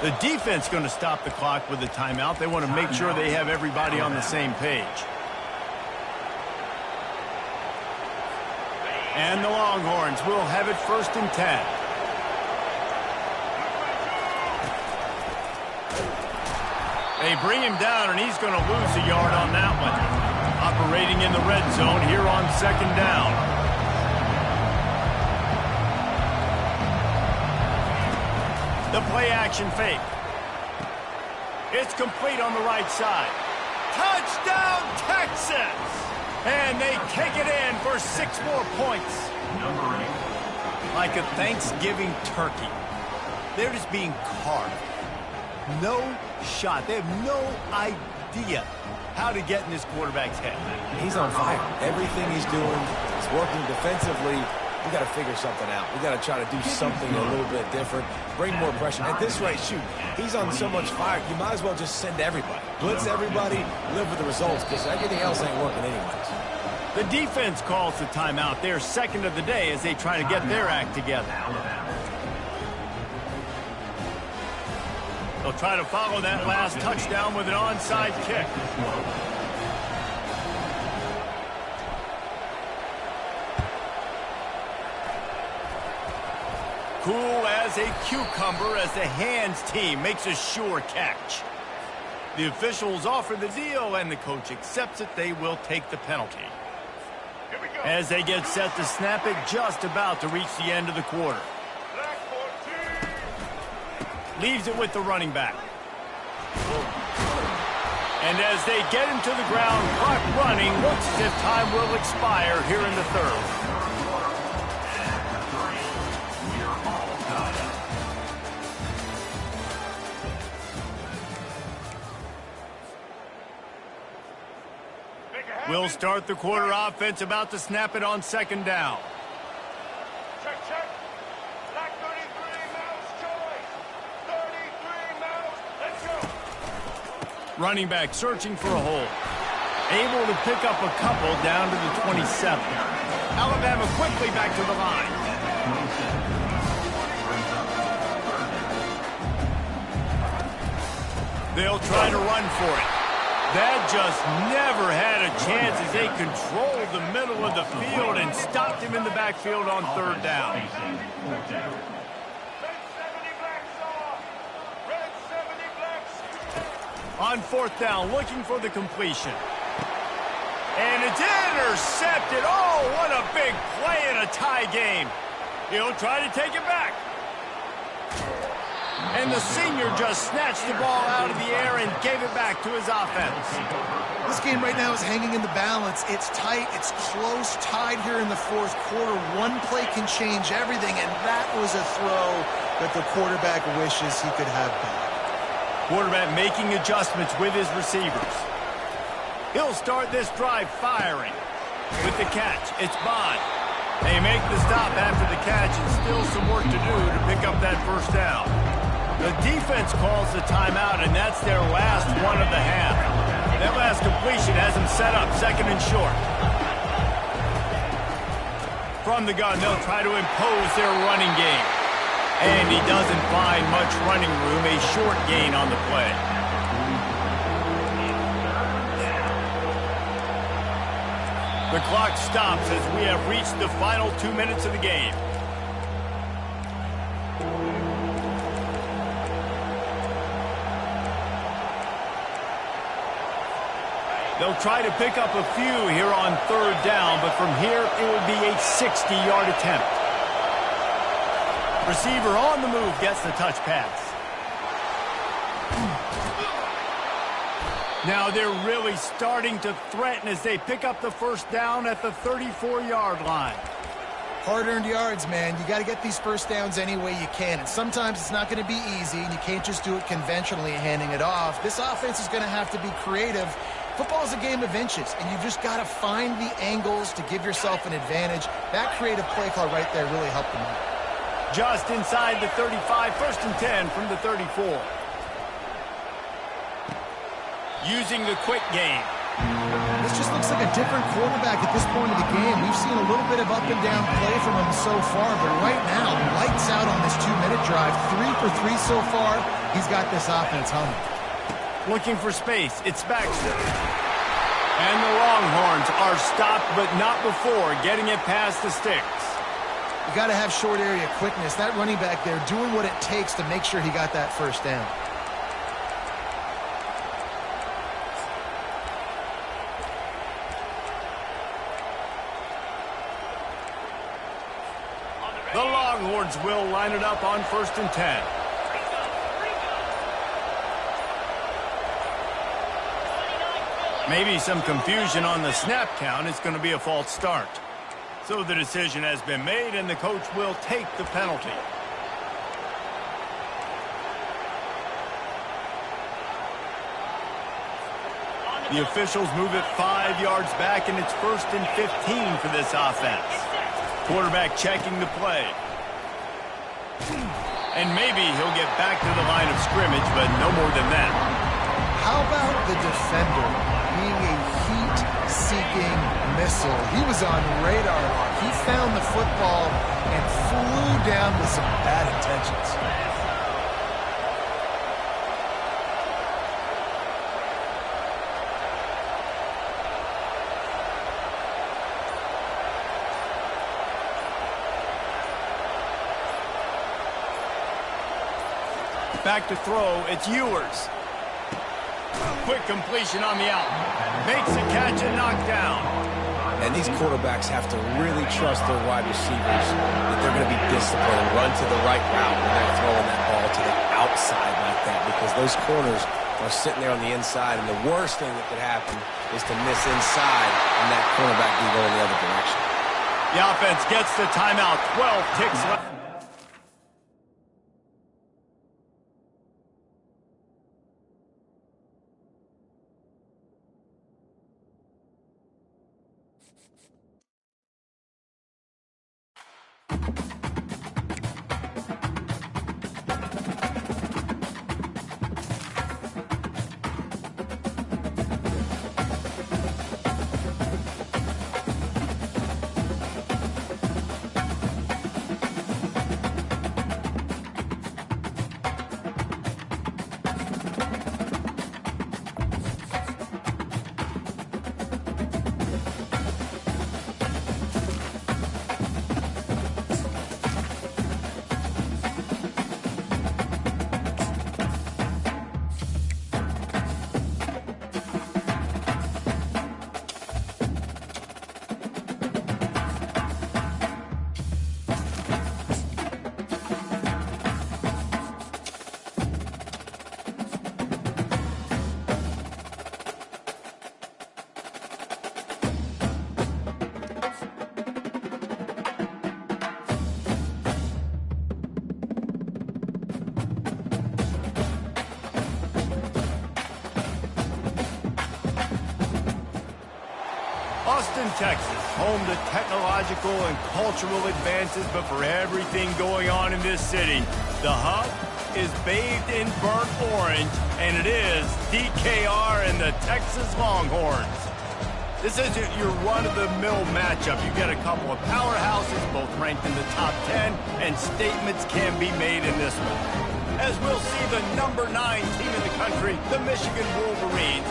The defense going to stop the clock with a timeout. They want to make sure they have everybody on the same page. And the Longhorns will have it 1st and 10. They bring him down, and he's going to lose a yard on that one. Operating in the red zone here on 2nd down. The play-action fake. It's complete on the right side. Touchdown, Texas! And they take it in for 6 more points. Like a Thanksgiving turkey. They're just being carved. No shot. They have no idea how to get in this quarterback's head. He's on fire. Everything he's doing is working defensively. We got to figure something out. We got to try to do something a little bit different. Bring more pressure. At this rate, shoot, he's on so much fire, you might as well just send everybody. Blitz everybody, live with the results, because everything else ain't working anyways. The defense calls the timeout. They're second of the day as they try to get their act together. They'll try to follow that last touchdown with an onside kick. Cool as a cucumber as the hands team makes a sure catch. The officials offer the deal, and the coach accepts it. They will take the penalty. As they get set to snap it, just about to reach the end of the quarter. Leaves it with the running back. And as they get him to the ground, clock running, looks as if time will expire here in the third. We'll start the quarter offense, about to snap it on 2nd down. Check, check. Black 33, mouse choice. 33, mouse. Let's go. Running back searching for a hole. Able to pick up a couple down to the 27. Alabama quickly back to the line. They'll try to run for it. That just never had a chance as they controlled the middle of the field and stopped him in the backfield on 3rd down. Red 70 blacks off. Red 70 blacks. On 4th down, looking for the completion. And it's intercepted. Oh, what a big play in a tie game. He'll try to take it back. And the senior just snatched the ball out of the air and gave it back to his offense. This game right now is hanging in the balance. It's tight. It's close, tied here in the 4th quarter. One play can change everything, and that was a throw that the quarterback wishes he could have back. Quarterback making adjustments with his receivers. He'll start this drive firing. With the catch, it's Bond. They make the stop after the catch, and still some work to do to pick up that 1st down. The defense calls the timeout, and that's their last one of the half. That last completion has them set up 2nd and short. From the gun, they'll try to impose their running game. And he doesn't find much running room, a short gain on the play. The clock stops as we have reached the final 2 minutes of the game. They'll try to pick up a few here on 3rd down, but from here it would be a 60-yard attempt. Receiver on the move gets the touch pass. Now they're really starting to threaten as they pick up the 1st down at the 34-yard line. Hard-earned yards, man. You got to get these 1st downs any way you can. And sometimes it's not going to be easy, and you can't just do it conventionally handing it off. This offense is going to have to be creative. Football is a game of inches, and you've just got to find the angles to give yourself an advantage. That creative play call right there really helped them out. Just inside the 35, 1st and 10 from the 34. Using the quick game. This just looks like a different quarterback at this point of the game. We've seen a little bit of up and down play from him so far, but right now, lights out on this 2-minute drive. 3 for 3 so far. He's got this offense humming. Looking for space. It's Baxter. And the Longhorns are stopped, but not before getting it past the sticks. You got to have short area quickness. That running back there doing what it takes to make sure he got that 1st down. The Longhorns will line it up on 1st and 10. Maybe some confusion on the snap count. It's going to be a false start. So the decision has been made, and the coach will take the penalty. The officials move it 5 yards back, and it's 1st and 15 for this offense. Quarterback checking the play. And maybe he'll get back to the line of scrimmage, but no more than that. How about the defender being a heat-seeking missile? He was on radar lock. He found the football and flew down with some bad intentions. Back to throw, it's Ewers. Quick completion on the out. Makes a catch and knocked down. And these quarterbacks have to really trust their wide receivers that they're going to be disciplined and run to the right route when they're throwing that ball to the outside like that, because those corners are sitting there on the inside, and the worst thing that could happen is to miss inside and that cornerback be going the other direction. The offense gets the timeout. 12 ticks left. Austin, Texas, home to technological and cultural advances, but for everything going on in this city, the hub is bathed in burnt orange, and it is DKR and the Texas Longhorns. This isn't your run-of-the-mill matchup. You've got a couple of powerhouses, both ranked in the top 10, and statements can be made in this one. As we'll see the number 9 team in the country, the Michigan Wolverines,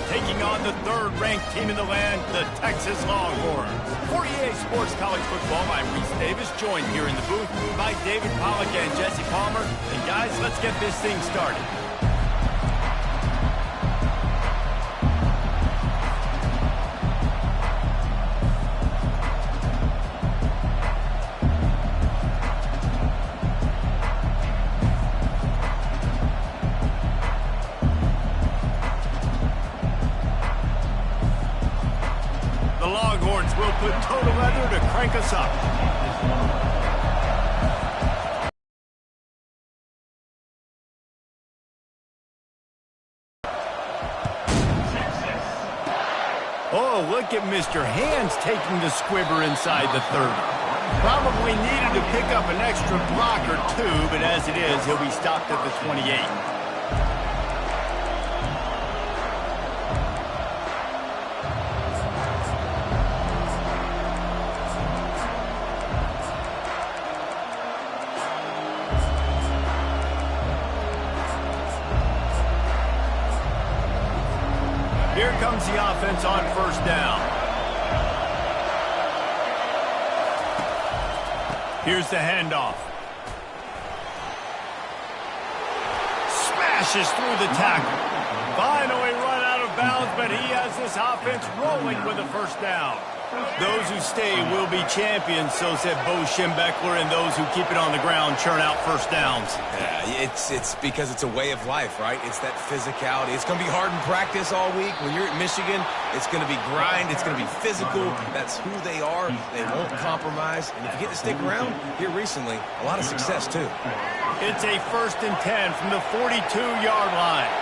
taking on the 3rd-ranked team in the land, the Texas Longhorns. For EA Sports College Football, I'm Reese Davis, joined here in the booth by David Pollack and Jesse Palmer. And guys, let's get this thing started. Will put total leather to crank us up. Oh, look at Mr. Hands taking the squibber inside the 30. Probably needed to pick up an extra block or two, but as it is, he'll be stopped at the 28. Here comes the offense on 1st down. Here's the handoff. Smashes through the tackle. Finally run out of bounds, but he has this offense rolling with a 1st down. Those who stay will be champions, so said Bo Schembechler, and those who keep it on the ground churn out first downs. Yeah, it's because it's a way of life, right? It's that physicality. It's going to be hard in practice all week. When you're at Michigan, it's going to be grind. It's going to be physical. That's who they are. They won't compromise. And if you get to stick around here recently, a lot of success, too. It's a 1st and 10 from the 42-yard line.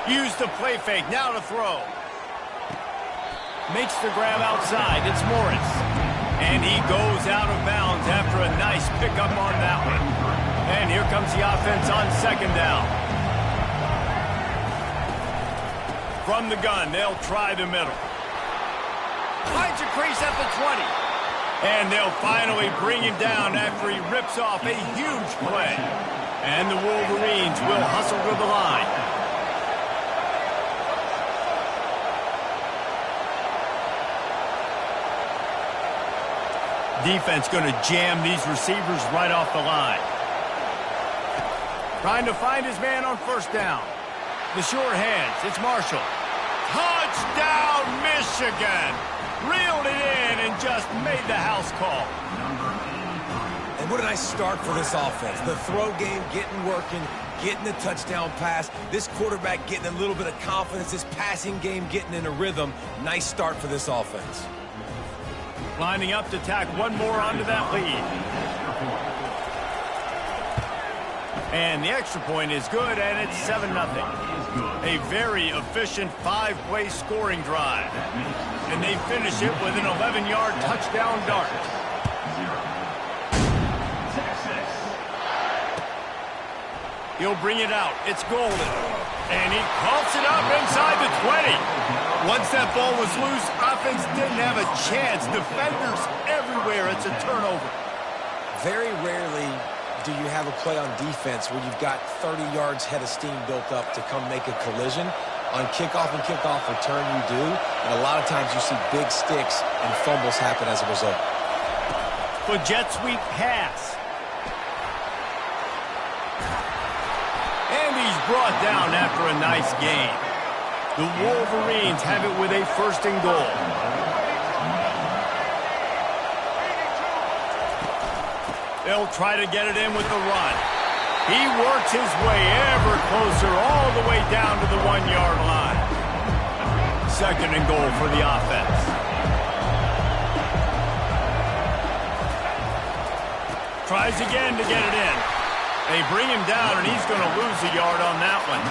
Use the play fake. Now to throw. Makes the grab outside. It's Morris. And he goes out of bounds after a nice pickup on that one. And here comes the offense on 2nd down. From the gun, they'll try the middle. Finds a crease at the 20. And they'll finally bring him down after he rips off a huge play. And the Wolverines will hustle to the line. Defense going to jam these receivers right off the line. Trying to find his man on 1st down. The sure hands. It's Marshall. Touchdown, Michigan! Reeled it in and just made the house call. And what a nice start for this offense. The throw game getting working, getting the touchdown pass. This quarterback getting a little bit of confidence. This passing game getting in a rhythm. Nice start for this offense. Lining up to tack one more onto that lead. And the extra point is good, and it's 7-0. A very efficient 5-play scoring drive. And they finish it with an 11-yard touchdown dart. He'll bring it out. It's Golden. And he coughs it up inside the 20. Once that ball was loose, offense didn't have a chance. Defenders everywhere. It's a turnover. Very rarely do you have a play on defense where you've got 30 yards head of steam built up to come make a collision. On kickoff and kickoff return, you do. And a lot of times you see big sticks and fumbles happen as a result. For jet sweep pass. And he's brought down after a nice gain. The Wolverines have it with a 1st and goal. They'll try to get it in with the run. He works his way ever closer all the way down to the 1-yard line. 2nd and goal for the offense. Tries again to get it in. They bring him down, and he's going to lose a yard on that one.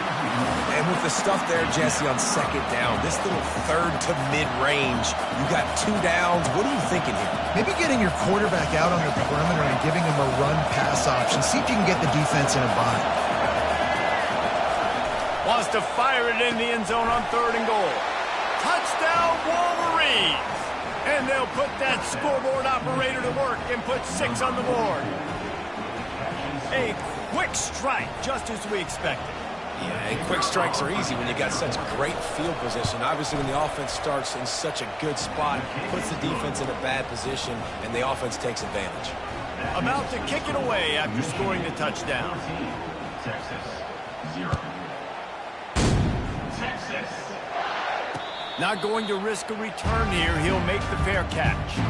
And with the stuff there, Jesse, on 2nd down, this little 3rd to mid-range, you got 2 downs. What are you thinking here? Maybe getting your quarterback out on the perimeter and giving him a run-pass option. See if you can get the defense in a bind. Wants to fire it in the end zone on 3rd and goal. Touchdown, Wolverines! And they'll put that scoreboard operator to work and put 6 on the board. A quick strike, just as we expected. Yeah, and quick strikes are easy when you got such great field position. Obviously, when the offense starts in such a good spot, puts the defense in a bad position, and the offense takes advantage. About to kick it away after scoring the touchdown. Texas, 0. Texas. Not going to risk a return here. He'll make the fair catch.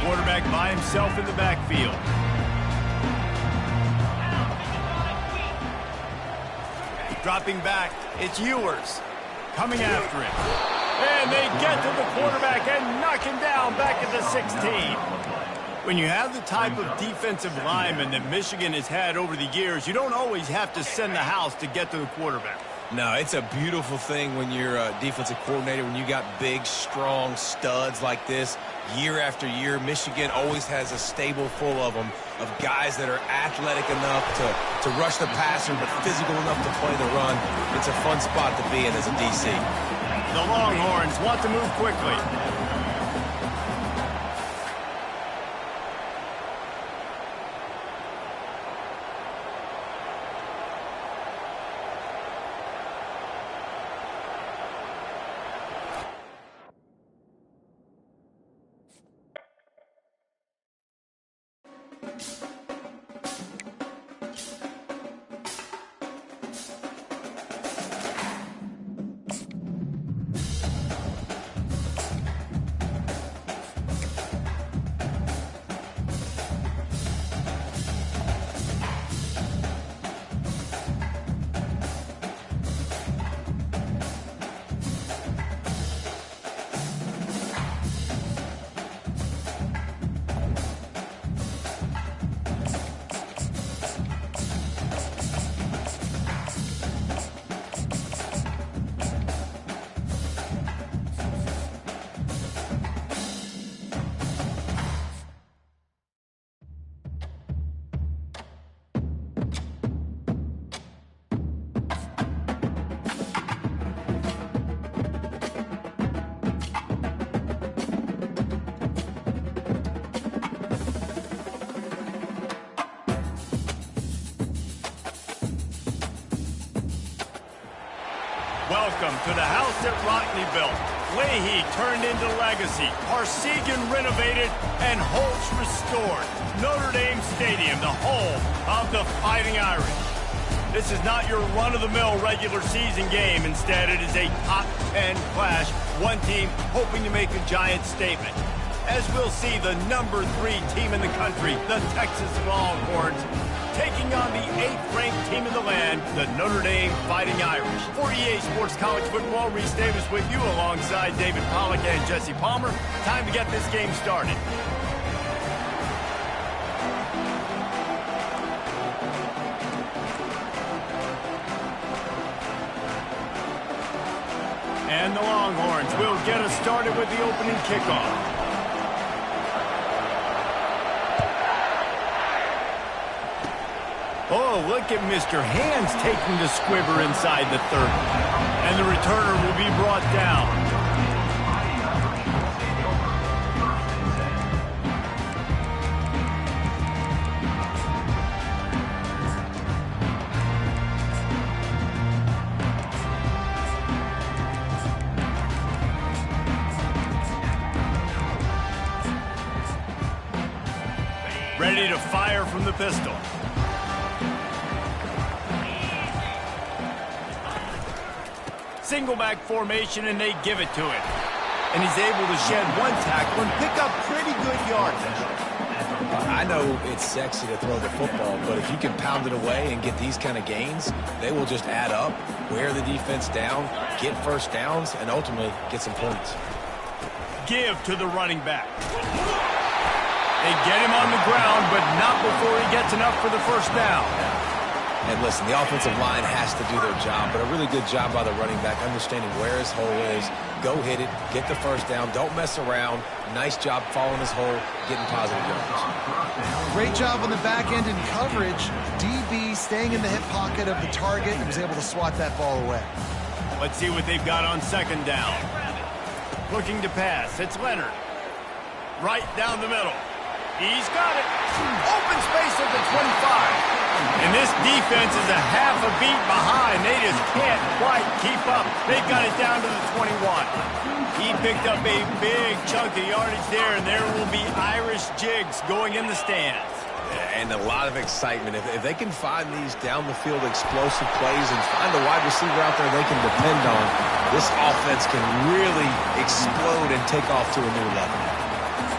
Quarterback by himself in the backfield. Dropping back, it's Ewers. Coming after him. And they get to the quarterback and knock him down back at the 16. When you have the type of defensive lineman that Michigan has had over the years, you don't always have to send the house to get to the quarterback. No, it's a beautiful thing when you're a defensive coordinator, when you got big, strong studs like this. Year after year, Michigan always has a stable full of them, of guys that are athletic enough to rush the passer, but physical enough to play the run. It's a fun spot to be in as a DC. The Longhorns want to move quickly. Welcome to the house that Rockney built. Leahy turned into legacy. Parsegan renovated and Holtz restored. Notre Dame Stadium, the home of the Fighting Irish. This is not your run-of-the-mill regular season game. Instead, it is a top 10 clash. One team hoping to make a giant statement. As we'll see, the number 3 team in the country, the Texas Longhorns, taking on the 8th-ranked team in the land, the Notre Dame Fighting Irish. For EA Sports College Football, Reese Davis with you alongside David Pollack and Jesse Palmer. Time to get this game started. And the Longhorns will get us started with the opening kickoff. Oh, look at Mr. Hands taking the squibber inside the 30. And the returner will be brought down. Ready to fire from the pistol. Single back formation, and they give it to him. And he's able to shed one tackle and pick up pretty good yardage. I know it's sexy to throw the football, but if you can pound it away and get these kind of gains, they will just add up, wear the defense down, get first downs, and ultimately get some points. Give to the running back. They get him on the ground, but not before he gets enough for the first down. And listen, the offensive line has to do their job, but a really good job by the running back, understanding where his hole is. Go hit it, get the first down, don't mess around. Nice job following his hole, getting positive yards. Great job on the back end in coverage. DB staying in the hip pocket of the target and was able to swat that ball away. Let's see what they've got on second down. Looking to pass, it's Leonard. Right down the middle. He's got it. Open space at the 25. And this defense is a half a beat behind. They just can't quite keep up. They've got it down to the 21. He picked up a big chunk of yardage there, and there will be Irish jigs going in the stands. And a lot of excitement. If they can find these down-the-field explosive plays and find a wide receiver out there they can depend on, this offense can really explode and take off to a new level.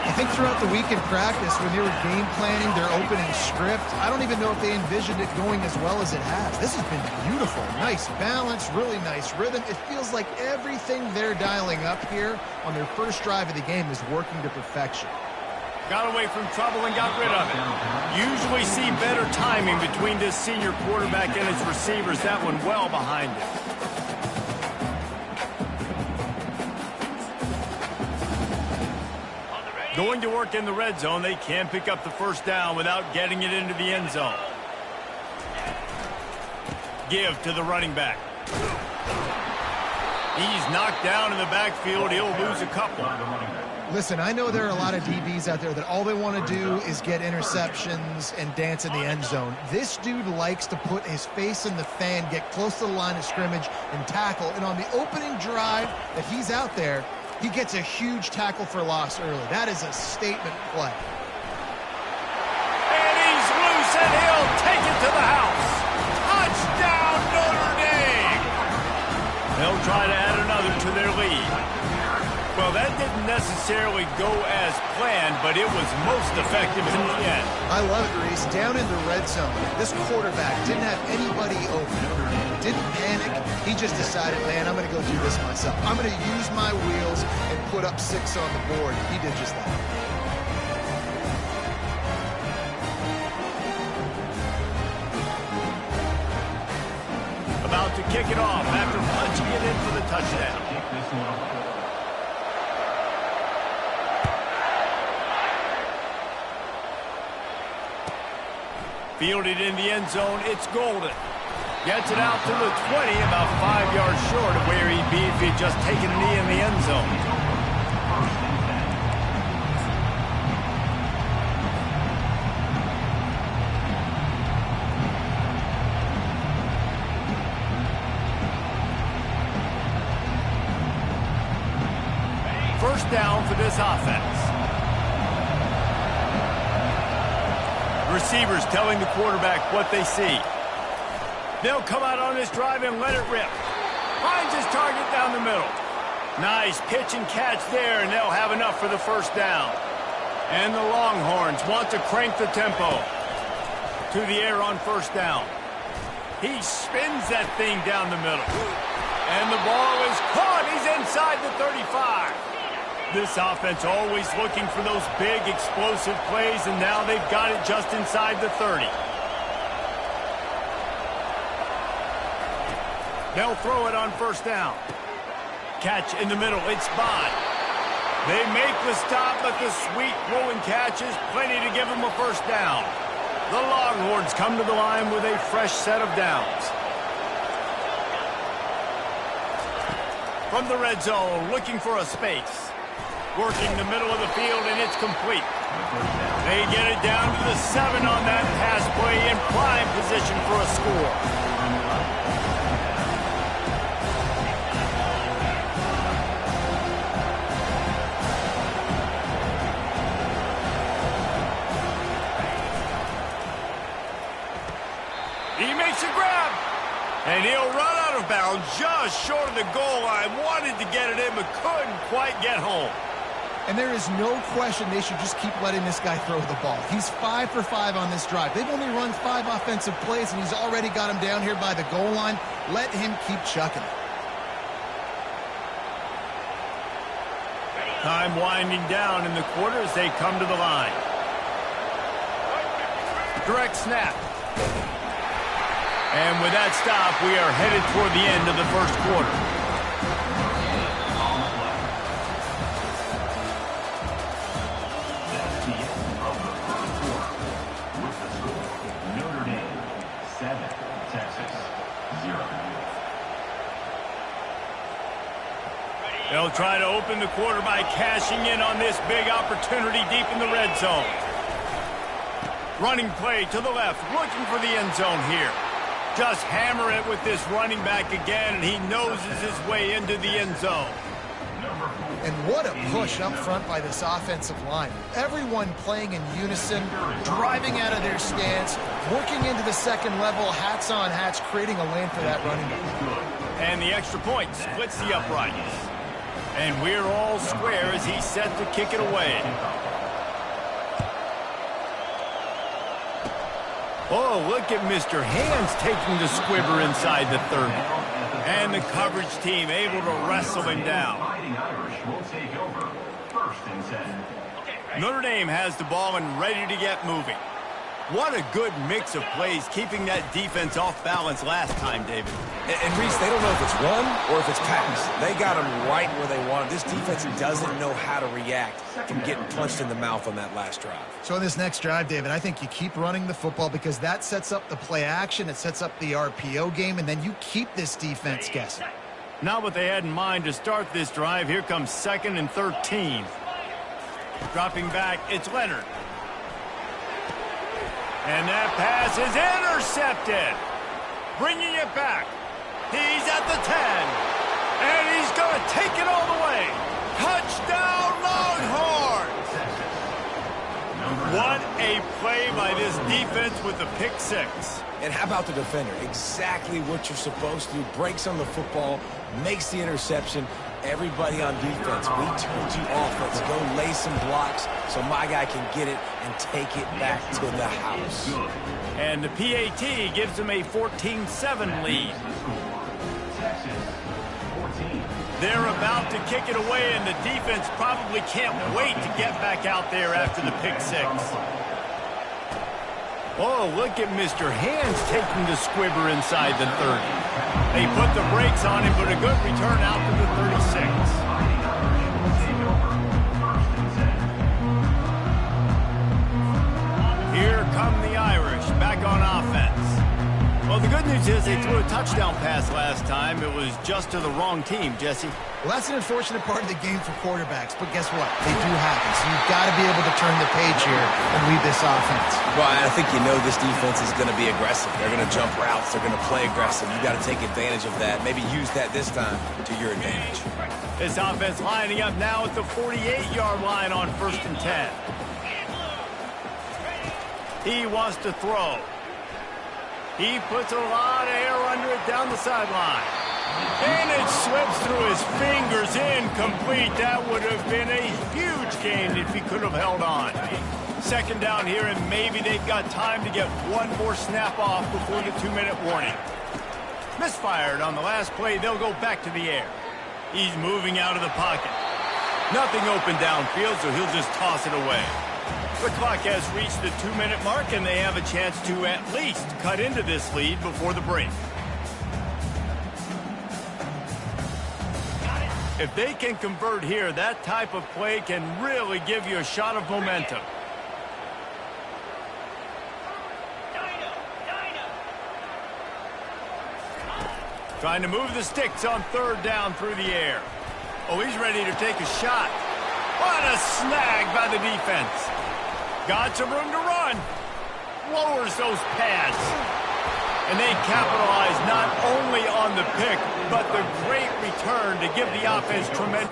I think throughout the week in practice, when they were game planning their opening script, I don't even know if they envisioned it going as well as it has. This has been beautiful. Nice balance, really nice rhythm. It feels like everything they're dialing up here on their first drive of the game is working to perfection. Got away from trouble and got rid of it. Usually see better timing between this senior quarterback and his receivers. That one well behind him. Going to work in the red zone, they can pick up the first down without getting it into the end zone. Give to the running back. He's knocked down in the backfield. He'll lose a couple. Listen, I know there are a lot of DBs out there that all they want to do is get interceptions and dance in the end zone. This dude likes to put his face in the fan, get close to the line of scrimmage, and tackle. And on the opening drive that he's out there, he gets a huge tackle for loss early. That is a statement play. And he's loose, and he'll take it to the house. Touchdown, Notre Dame! They'll try to add another to their lead. Well, that didn't necessarily go as planned, but it was most effective in the end. I love it, Reese. Down in the red zone, this quarterback didn't have anybody open. Didn't panic. He just decided, man, I'm going to go do this myself. I'm going to use my wheels and put up 6 on the board. He did just that. About to kick it off after punching it in for the touchdown. Fielded in the end zone, it's Golden. Gets it out to the 20, about 5 yards short of where he'd be if he'd just taken a knee in the end zone. first down for this offense. Receivers telling the quarterback what they see. They'll come out on this drive and let it rip. Finds his target down the middle. Nice pitch and catch there, and they'll have enough for the first down. And the Longhorns want to crank the tempo. To the air on first down. He spins that thing down the middle. And the ball is caught. He's inside the 35. This offense always looking for those big, explosive plays, and now they've got it just inside the 30. They'll throw it on first down. Catch in the middle. It's Bond. They make the stop, but the sweet throwing catch is plenty to give them a first down. The Longhorns come to the line with a fresh set of downs. From the red zone, looking for a space. Working the middle of the field, and it's complete. They get it down to the 7 on that pass play in prime position for a score. He makes a grab, and he'll run out of bounds just short of the goal line. Wanted to get it in, but couldn't quite get home. And there is no question they should just keep letting this guy throw the ball. He's 5 for 5 on this drive. They've only run 5 offensive plays, and he's already got him down here by the goal line. Let him keep chucking it. Time winding down in the quarter as they come to the line. Direct snap. And with that stop, we are headed toward the end of the first quarter. That's the end of the first quarter. With the score, Notre Dame 7, Texas 0. They'll try to open the quarter by cashing in on this big opportunity deep in the red zone. Running play to the left, looking for the end zone here. Just hammer it with this running back again, and he noses his way into the end zone. And what a push up front by this offensive line. Everyone playing in unison, driving out of their stance, working into the second level, hats on hats, creating a lane for that running back. And the extra point splits the uprights. And we're all square as he's set to kick it away. Oh, look at Mr. Hands taking the squibber inside the 30. And the coverage team able to wrestle him down. Notre Dame has the ball and ready to get moving. What a good mix of plays, keeping that defense off balance last time, David. And Reese, they don't know if it's run or if it's pass. They got them right where they want them. This defense doesn't know how to react from getting punched in the mouth on that last drive. So in this next drive, David, I think you keep running the football because that sets up the play action, it sets up the RPO game, and then you keep this defense guessing. Not what they had in mind to start this drive. Here comes 2nd and 13. Dropping back, it's Leonard. And that pass is intercepted. Bringing it back. He's at the 10. And he's going to take it all the way. Touchdown, Longhorns! What a play by this defense with the pick 6. And how about the defender? Exactly what you're supposed to do. Breaks on the football, makes the interception. Everybody on defense, we turn to offense. Go lay some blocks so my guy can get it and take it back to the house. And the PAT gives them a 14-7 lead. They're about to kick it away, and the defense probably can't wait to get back out there after the pick 6. Oh, look at Mr. Hands taking the squibber inside the 30. They put the brakes on him, but a good return out to the 36. Here come the Irish back on offense. Well, the good news news is they threw a touchdown pass last time. It was just to the wrong team, Jesse. Well, that's an unfortunate part of the game for quarterbacks, but guess what? They do happen, so you've got to be able to turn the page here and lead this offense. Well, I think you know this defense is going to be aggressive. They're going to jump routes. They're going to play aggressive. You've got to take advantage of that. Maybe use that this time to your advantage. This offense lining up now at the 48-yard line on 1st and 10. He wants to throw. He puts a lot of air under it down the sideline. And it slips through his fingers, incomplete. That would have been a huge gain if he could have held on. 2nd down here, and maybe they've got time to get one more snap off before the 2-minute warning. Misfired on the last play. They'll go back to the air. He's moving out of the pocket. Nothing open downfield, so he'll just toss it away. The clock has reached the 2-minute mark, and they have a chance to at least cut into this lead before the break. If they can convert here, that type of play can really give you a shot of momentum. Trying to move the sticks on 3rd down through the air. Oh, he's ready to take a shot. What a snag by the defense. Got some room to run. Lowers those pads. And they capitalize not only on the pick, but the great return to give the offense tremendous.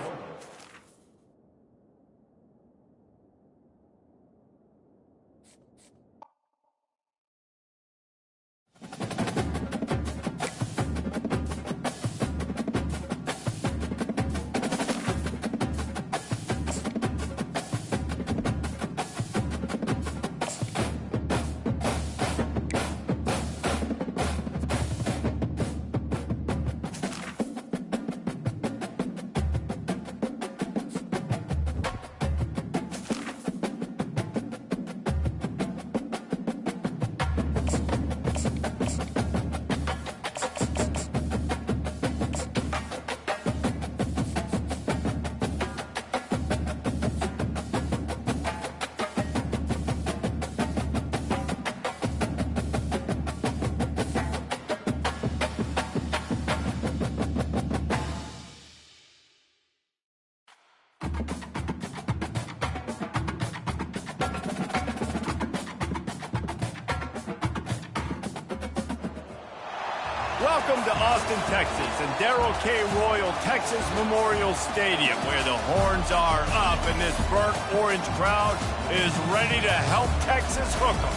Welcome to Austin, Texas, and Darrell K. Royal Texas Memorial Stadium, where the horns are up and this burnt orange crowd is ready to help Texas hook 'em.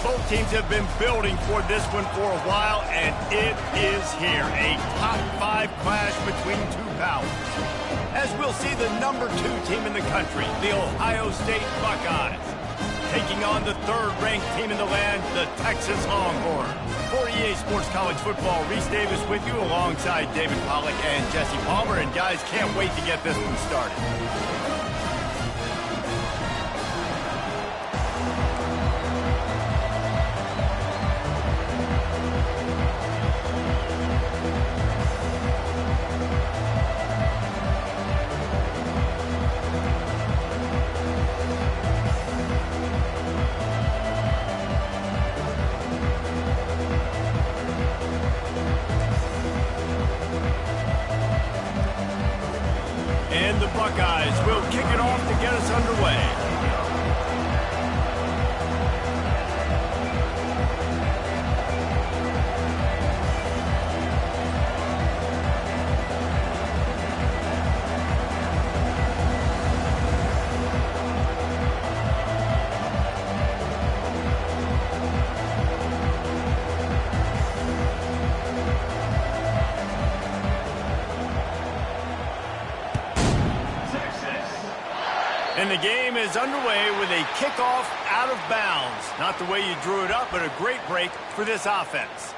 Both teams have been building toward this one for a while, and it is here, a top 5 clash between two powers. As we'll see the number 2 team in the country, the Ohio State Buckeyes, taking on the 3rd-ranked team in the land, the Texas Longhorns. For EA Sports College Football, Reese Davis with you alongside David Pollack and Jesse Palmer. And guys, can't wait to get this one started. And the Buckeyes will kick it off to get us underway. And the game is underway with a kickoff out of bounds. Not the way you drew it up, but a great break for this offense.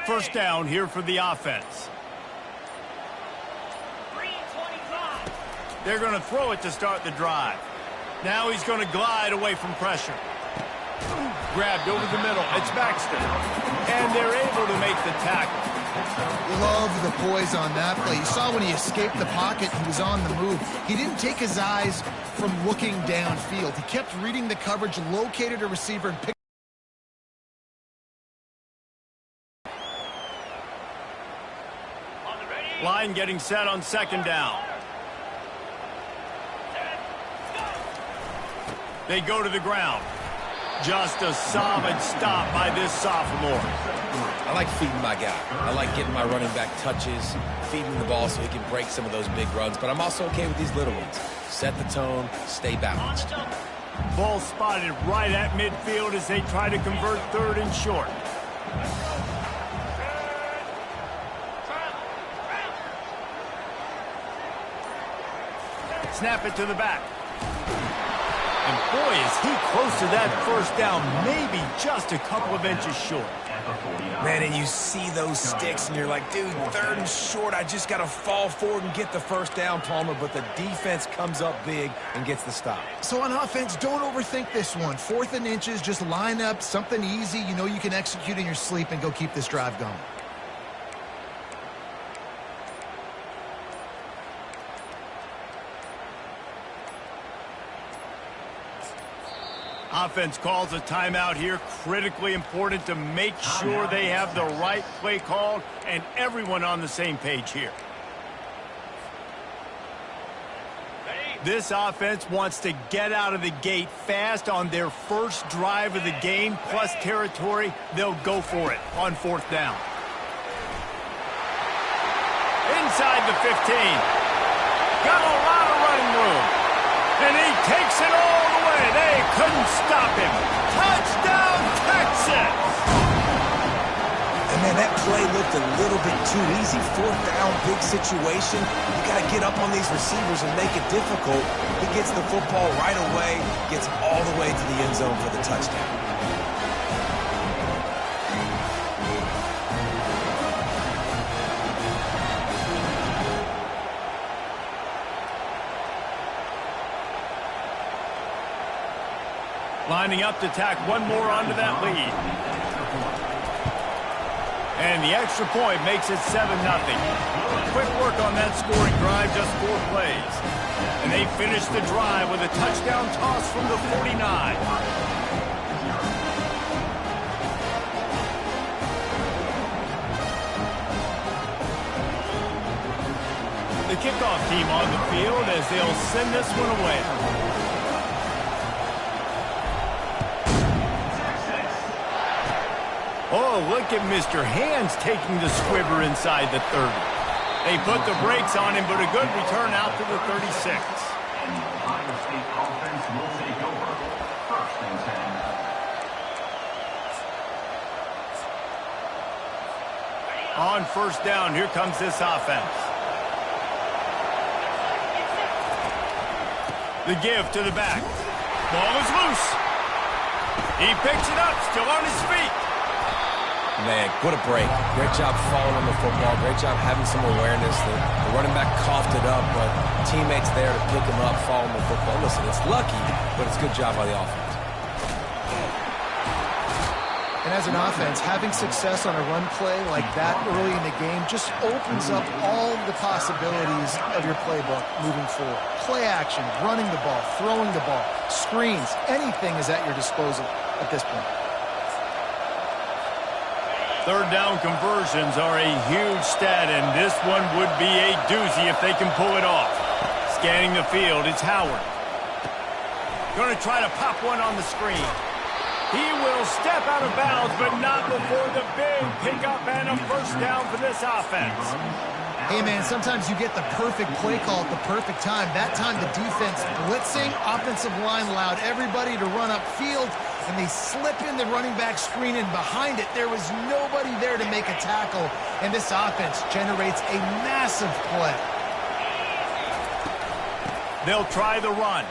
First down here for the offense. They're going to throw it to start the drive. Now he's going to glide away from pressure. Grabbed over the middle. It's Baxter. And they're able to make the tackle. Love the poise on that play. You saw when he escaped the pocket, he was on the move. He didn't take his eyes from looking downfield. He kept reading the coverage, located a receiver, and picked. Line getting set on second down. They go to the ground. Just a solid stop by this sophomore. I like feeding my guy. I like getting my running back touches, feeding the ball so he can break some of those big runs. But I'm also okay with these little ones. Set the tone, stay balanced. Ball spotted right at midfield as they try to convert third and short. Snap it to the back. And boy, is he close to that first down, maybe just a couple of inches short. Man, and you see those sticks, and you're like, dude, third and short, I just got to fall forward and get the first down, Palmer, but the defense comes up big and gets the stop. So on offense, don't overthink this one. 4th and inches, just line up something easy you know you can execute in your sleep and go keep this drive going. Offense calls a timeout here. Critically important to make sure they have the right play called and everyone on the same page here. This offense wants to get out of the gate fast on their first drive of the game, plus territory. They'll go for it on 4th down. Inside the 15. Got a lot of running room. And he takes it all the way. They couldn't stop him. Touchdown, Texas! And man, that play looked a little bit too easy. 4th down, big situation. You got to get up on these receivers and make it difficult. He gets the football right away, gets all the way to the end zone for the touchdown. Lining up to tack one more onto that lead. And the extra point makes it 7-0. Quick work on that scoring drive, just 4 plays. And they finish the drive with a touchdown toss from the 49. The kickoff team on the field as they'll send this one away. Oh, look at Mr. Hands taking the squibber inside the 30. They put the brakes on him, but a good return out to the 36. And the Ohio State offense will take over. 1st and 10. On 1st down, here comes this offense. The give to the back. Ball is loose. He picks it up, still on his feet. Man, what a break. Great job falling on the football. Great job having some awareness. The running back coughed it up, but teammates there to pick him up, fall on the football. Listen, it's lucky, but it's a good job by the offense. And as an offense, having success on a run play like that early in the game just opens up all the possibilities of your playbook moving forward. Play action, running the ball, throwing the ball, screens, anything is at your disposal at this point. 3rd down conversions are a huge stat, and this one would be a doozy if they can pull it off. Scanning the field, it's Howard. Going to try to pop one on the screen. He will step out of bounds, but not before the big pickup and a first down for this offense. Hey, man, sometimes you get the perfect play call at the perfect time. That time the defense blitzing, offensive line allowed everybody to run upfield, and they slip in the running back screen, and behind it there was nobody there to make a tackle, and this offense generates a massive play. They'll try the run.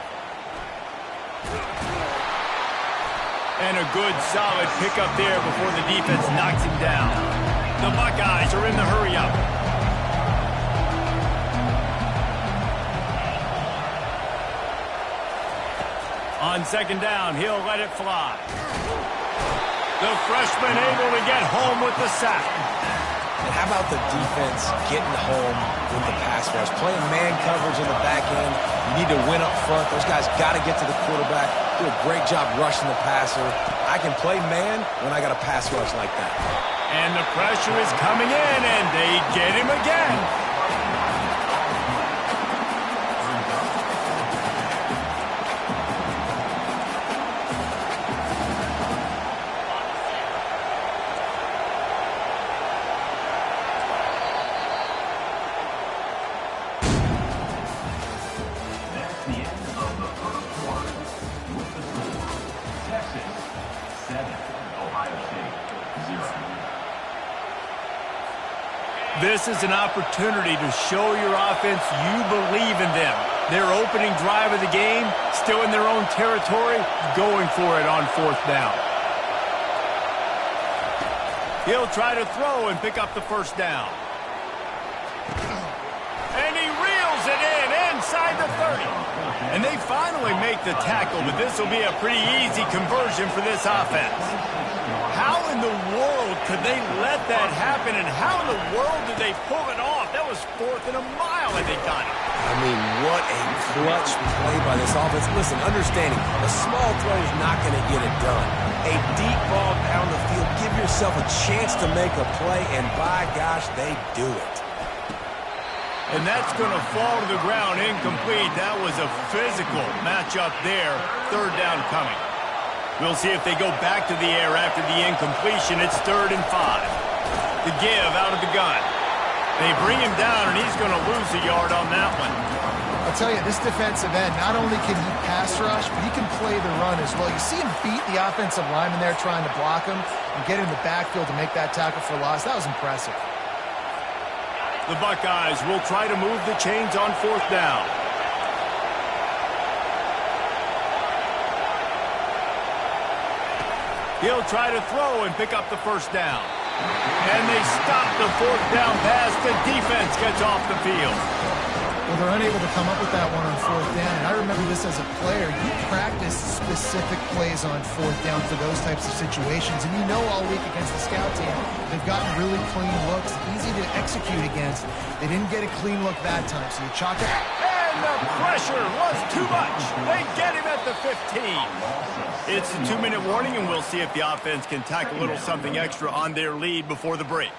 And a good, solid pickup there before the defense knocks him down. The Buckeyes are in the hurry-up. On second down, he'll let it fly. The freshman able to get home with the sack. And how about the defense getting home with the pass rush? Playing man coverage in the back end. You need to win up front. Those guys got to get to the quarterback. Do a great job rushing the passer. I can play man when I got a pass rush like that. And the pressure is coming in, and they get him again. That's the end of the first quarter. With the score, Texas 7, Ohio State 0. This is an opportunity to show your offense you believe in them. Their opening drive of the game, still in their own territory, going for it on fourth down. He'll try to throw and pick up the first down. And he reels it in inside the 30. And they finally make the tackle, but this will be a pretty easy conversion for this offense. How in the world could they let that happen, and how in the world did they pull it off? That was 4th and a mile, and they got it. I mean, what a clutch play by this offense. Listen, understanding, a small throw is not going to get it done. A deep ball down the field, give yourself a chance to make a play, and by gosh, they do it. And that's going to fall to the ground incomplete. That was a physical matchup there. Third down coming. We'll see if they go back to the air after the incompletion. It's 3rd and 5. The give out of the gun. They bring him down, and he's going to lose a yard on that one. I'll tell you, this defensive end, not only can he pass rush, but he can play the run as well. You see him beat the offensive lineman there trying to block him and get in the backfield to make that tackle for loss. That was impressive. The Buckeyes will try to move the chains on fourth down. He'll try to throw and pick up the first down. And they stop the fourth down pass. The defense gets off the field. Well, they're unable to come up with that one on fourth down. And I remember this as a player. You practice specific plays on fourth down for those types of situations. And you know all week against the scout team, they've gotten really clean looks, easy to execute against. They didn't get a clean look that time, so you chalk it. And the pressure was too much. They get him at the 15. It's a 2-minute warning, and we'll see if the offense can tack a little something extra on their lead before the break.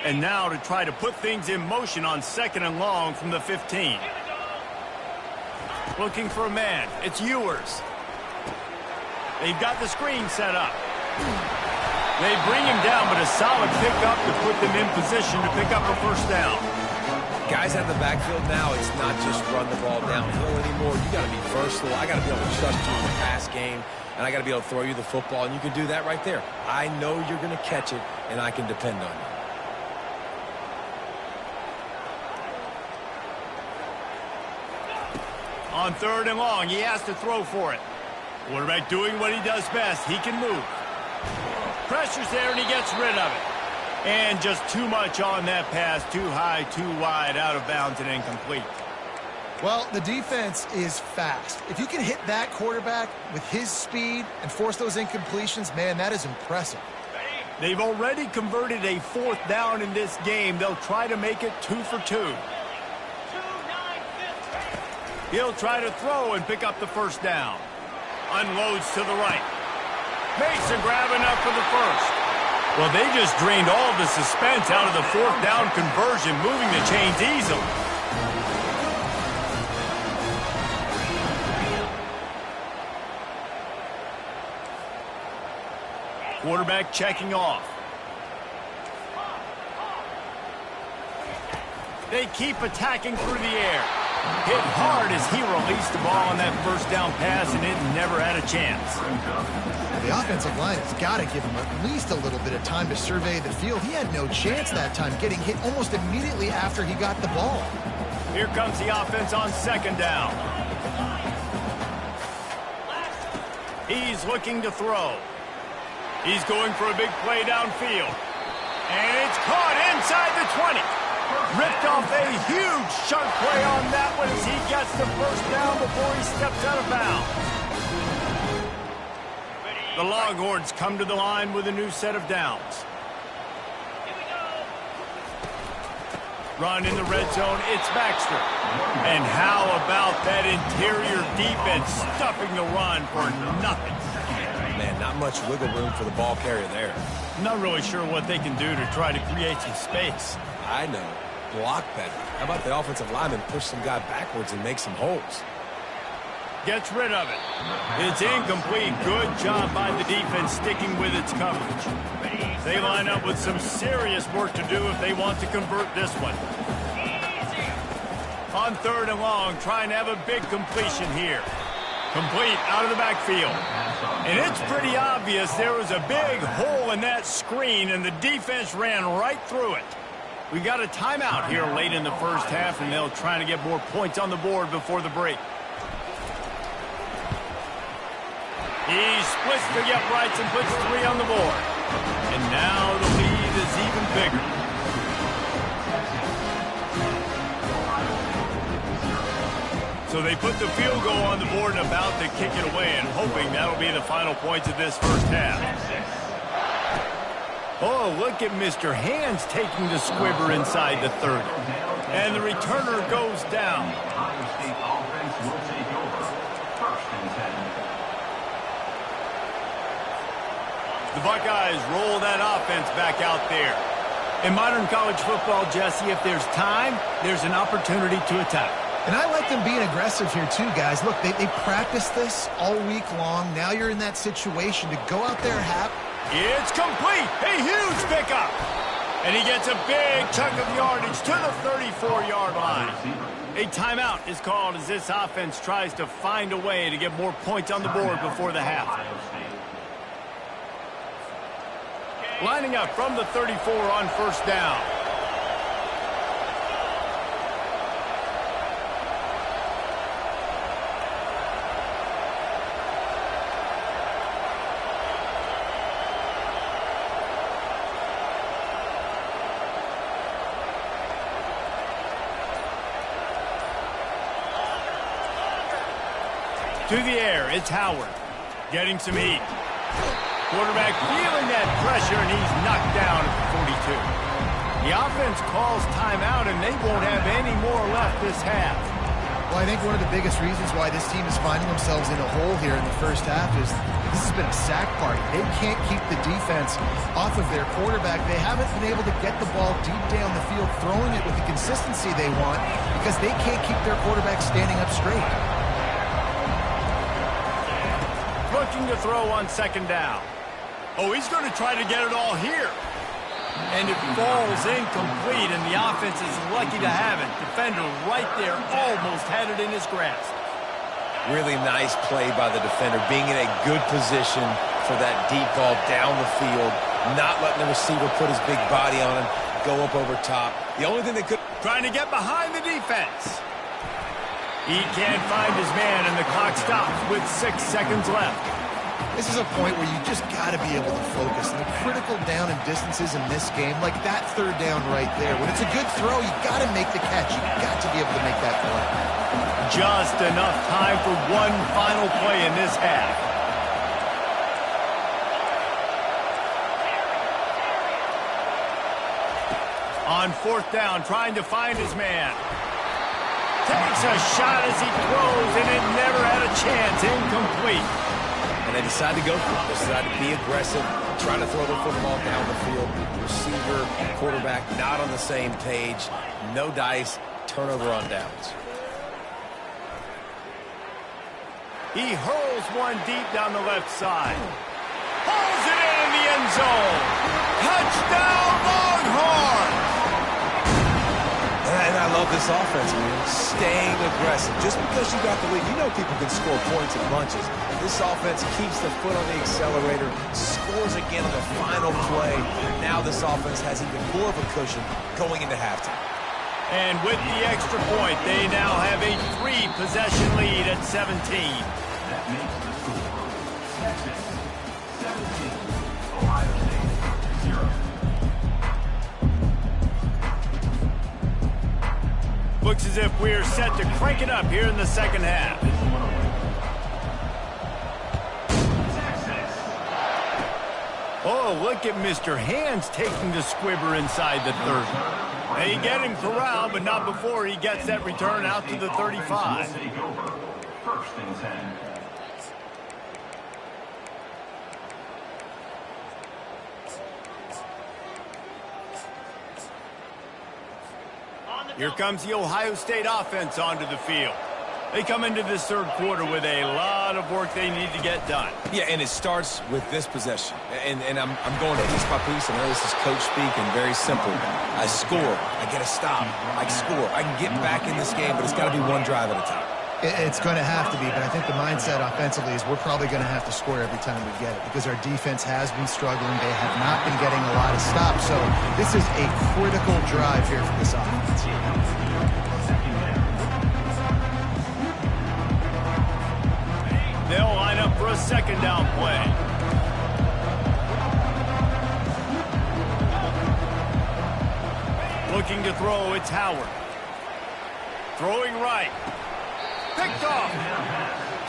And now to try to put things in motion on 2nd and long from the 15. Looking for a man. It's Ewers. They've got the screen set up. They bring him down, but a solid pickup to put them in position to pick up a first down. Guys out of the backfield now, it's not just run the ball downhill anymore. You got to be versatile. I got to be able to trust you in the pass game, and I got to be able to throw you the football, and you can do that right there. I know you're going to catch it, and I can depend on you. On 3rd and long, he has to throw for it. Quarterback doing what he does best. He can move. Pressure's there, and he gets rid of it. And just too much on that pass. Too high, too wide, out of bounds, and incomplete. Well, the defense is fast. If you can hit that quarterback with his speed and force those incompletions, man, that is impressive. They've already converted a 4th down in this game. They'll try to make it 2 for 2. He'll try to throw and pick up the first down. Unloads to the right. Makes a grab enough for the first. Well, they just drained all the suspense out of the 4th down conversion, moving the chains easily. Quarterback checking off. They keep attacking through the air. Hit hard as he released the ball on that first down pass, and it never had a chance. The offensive line has got to give him at least a little bit of time to survey the field. He had no chance that time, getting hit almost immediately after he got the ball. Here comes the offense on 2nd down. He's looking to throw. He's going for a big play downfield. And it's caught inside the 20. Ripped off a huge chunk play on that one as he gets the first down before he steps out of bounds. The Longhorns come to the line with a new set of downs. Run in the red zone, it's Baxter. And how about that interior defense stuffing the run for nothing? Man, not much wiggle room for the ball carrier there. Not really sure what they can do to try to create some space. I know. Block better. How about the offensive lineman push some guy backwards and make some holes? Gets rid of it. It's incomplete. Good job by the defense sticking with its coverage. They line up with some serious work to do if they want to convert this one. On 3rd and long, trying to have a big completion here. Complete out of the backfield. And it's pretty obvious there was a big hole in that screen, and the defense ran right through it. We got a timeout here late in the first half, and they'll try to get more points on the board before the break. He splits the uprights and puts 3 on the board. And now the lead is even bigger. So they put the field goal on the board and about to kick it away, and hoping that'll be the final points of this first half. Oh, look at Mr. Hands taking the squibber inside the 30. And the returner goes down. Ohio State offense will take over. 1st and 10. The Buckeyes roll that offense back out there. In modern college football, Jesse, if there's time, there's an opportunity to attack. And I like them being aggressive here too, guys. Look, they practiced this all week long. Now you're in that situation to go out there It's complete. A huge pickup. And he gets a big chunk of yardage to the 34-yard line. A timeout is called as this offense tries to find a way to get more points on the board before the half. Lining up from the 34 on 1st down. To the air, it's Howard. Getting some heat. Quarterback feeling that pressure, and he's knocked down at the 42. The offense calls timeout, and they won't have any more left this half. Well, I think one of the biggest reasons why this team is finding themselves in a hole here in the first half is this has been a sack party. They can't keep the defense off of their quarterback. They haven't been able to get the ball deep down the field, throwing it with the consistency they want because they can't keep their quarterback standing up straight. Looking to throw on 2nd down. Oh, he's going to try to get it all here. And it falls incomplete, and the offense is lucky to have it. Defender right there almost had it in his grasp. Really nice play by the defender, being in a good position for that deep ball down the field, not letting the receiver put his big body on him, go up over top. The only thing they could... Trying to get behind the defense. He can't find his man, and the clock stops with 6 seconds left. This is a point where you just got to be able to focus. And the critical down and distances in this game, like that 3rd down right there. When it's a good throw, you got to make the catch. You got to be able to make that play. Just enough time for one final play in this half. On 4th down, trying to find his man. Takes a shot as he throws, and it never had a chance. Incomplete. And they decide to go for it. They decide to be aggressive, try to throw the football down the field. Receiver, quarterback, not on the same page. No dice, turnover on downs. He hurls one deep down the left side. Pulls it in the end zone. Touchdown, Longhorns! And I love this offense, man. Staying aggressive. Just because you got the lead, you know people can score points in bunches. This offense keeps the foot on the accelerator, scores again on the final play. Now this offense has even more of a cushion going into halftime. And with the extra point, they now have a 3-possession lead at 17. That makes the score Texas 17, Ohio State 0. Looks as if we're set to crank it up here in the second half. Oh, look at Mr. Hands taking the squibber inside the 30. They get him corralled, but not before he gets that return out to the 35. First and 10. Here comes the Ohio State offense onto the field. They come into this third quarter with a lot of work they need to get done. Yeah, and it starts with this possession. And I'm going piece by piece. I know this is coach speak and very simple. I score. I get a stop. I score. I can get back in this game, but it's got to be one drive at a time. It's going to have to be, but I think the mindset offensively is we're probably going to have to score every time we get it because our defense has been struggling. They have not been getting a lot of stops. So this is a critical drive here for this offense. They'll line up for a second down play. Looking to throw, it's Howard. Throwing right. Picked off.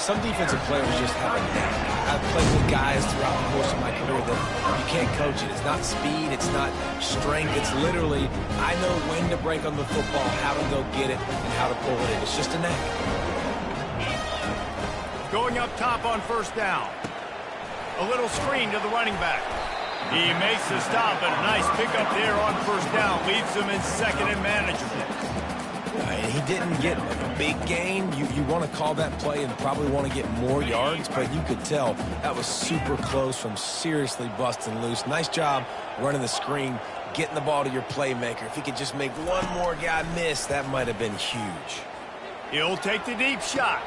Some defensive players just have a knack. I've played with guys throughout the course of my career that you can't coach it. It's not speed. It's not strength. It's literally, I know when to break on the football, how to go get it, and how to pull it in. It's just a knack. Going up top on first down. A little screen to the running back. He makes the stop, and a nice pickup there on first down. Leaves him in second and manageable. And he didn't get a big gain. You want to call that play and probably want to get more yards, but you could tell that was super close from seriously busting loose. Nice job running the screen, getting the ball to your playmaker. If he could just make one more guy miss, that might have been huge. He'll take the deep shot.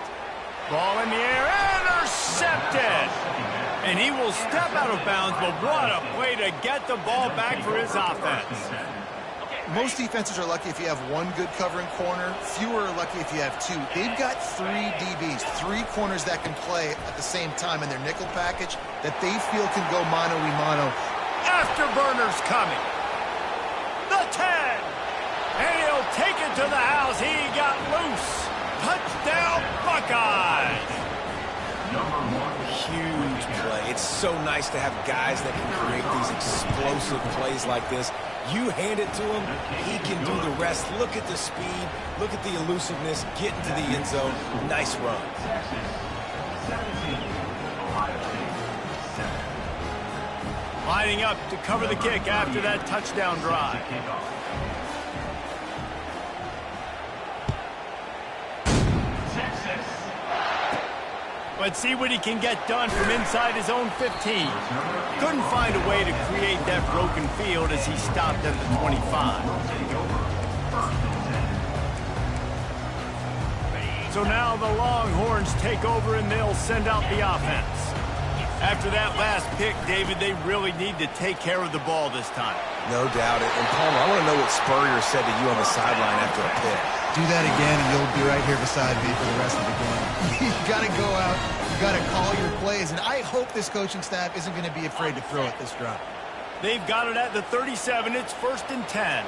Ball in the air, intercepted. And he will step out of bounds, but what a play to get the ball back for his offense. Most defenses are lucky if you have one good covering corner. Fewer are lucky if you have two. They've got three DBs, three corners that can play at the same time in their nickel package that they feel can go mano-a-mano. Afterburner's coming. The 10. And he'll take it to the house. He got loose. Touchdown, Buckeyes. Huge play. It's so nice to have guys that can create these explosive plays like this. You hand it to him, he can do the rest. Look at the speed. Look at the elusiveness. Get into the end zone. Nice run. Lining up to cover the kick after that touchdown drive. Let's see what he can get done from inside his own 15. Couldn't find a way to create that broken field as he stopped at the 25. So now the Longhorns take over and they'll send out the offense. After that last pick, David, they really need to take care of the ball this time. No doubt. And Palmer, I want to know what Spurrier said to you on the sideline after a pick. Do that again, and you'll be right here beside me for the rest of the game. You got to go out. You got to call your plays. And I hope this coaching staff isn't going to be afraid to throw it this drive. They've got it at the 37. It's first and 10.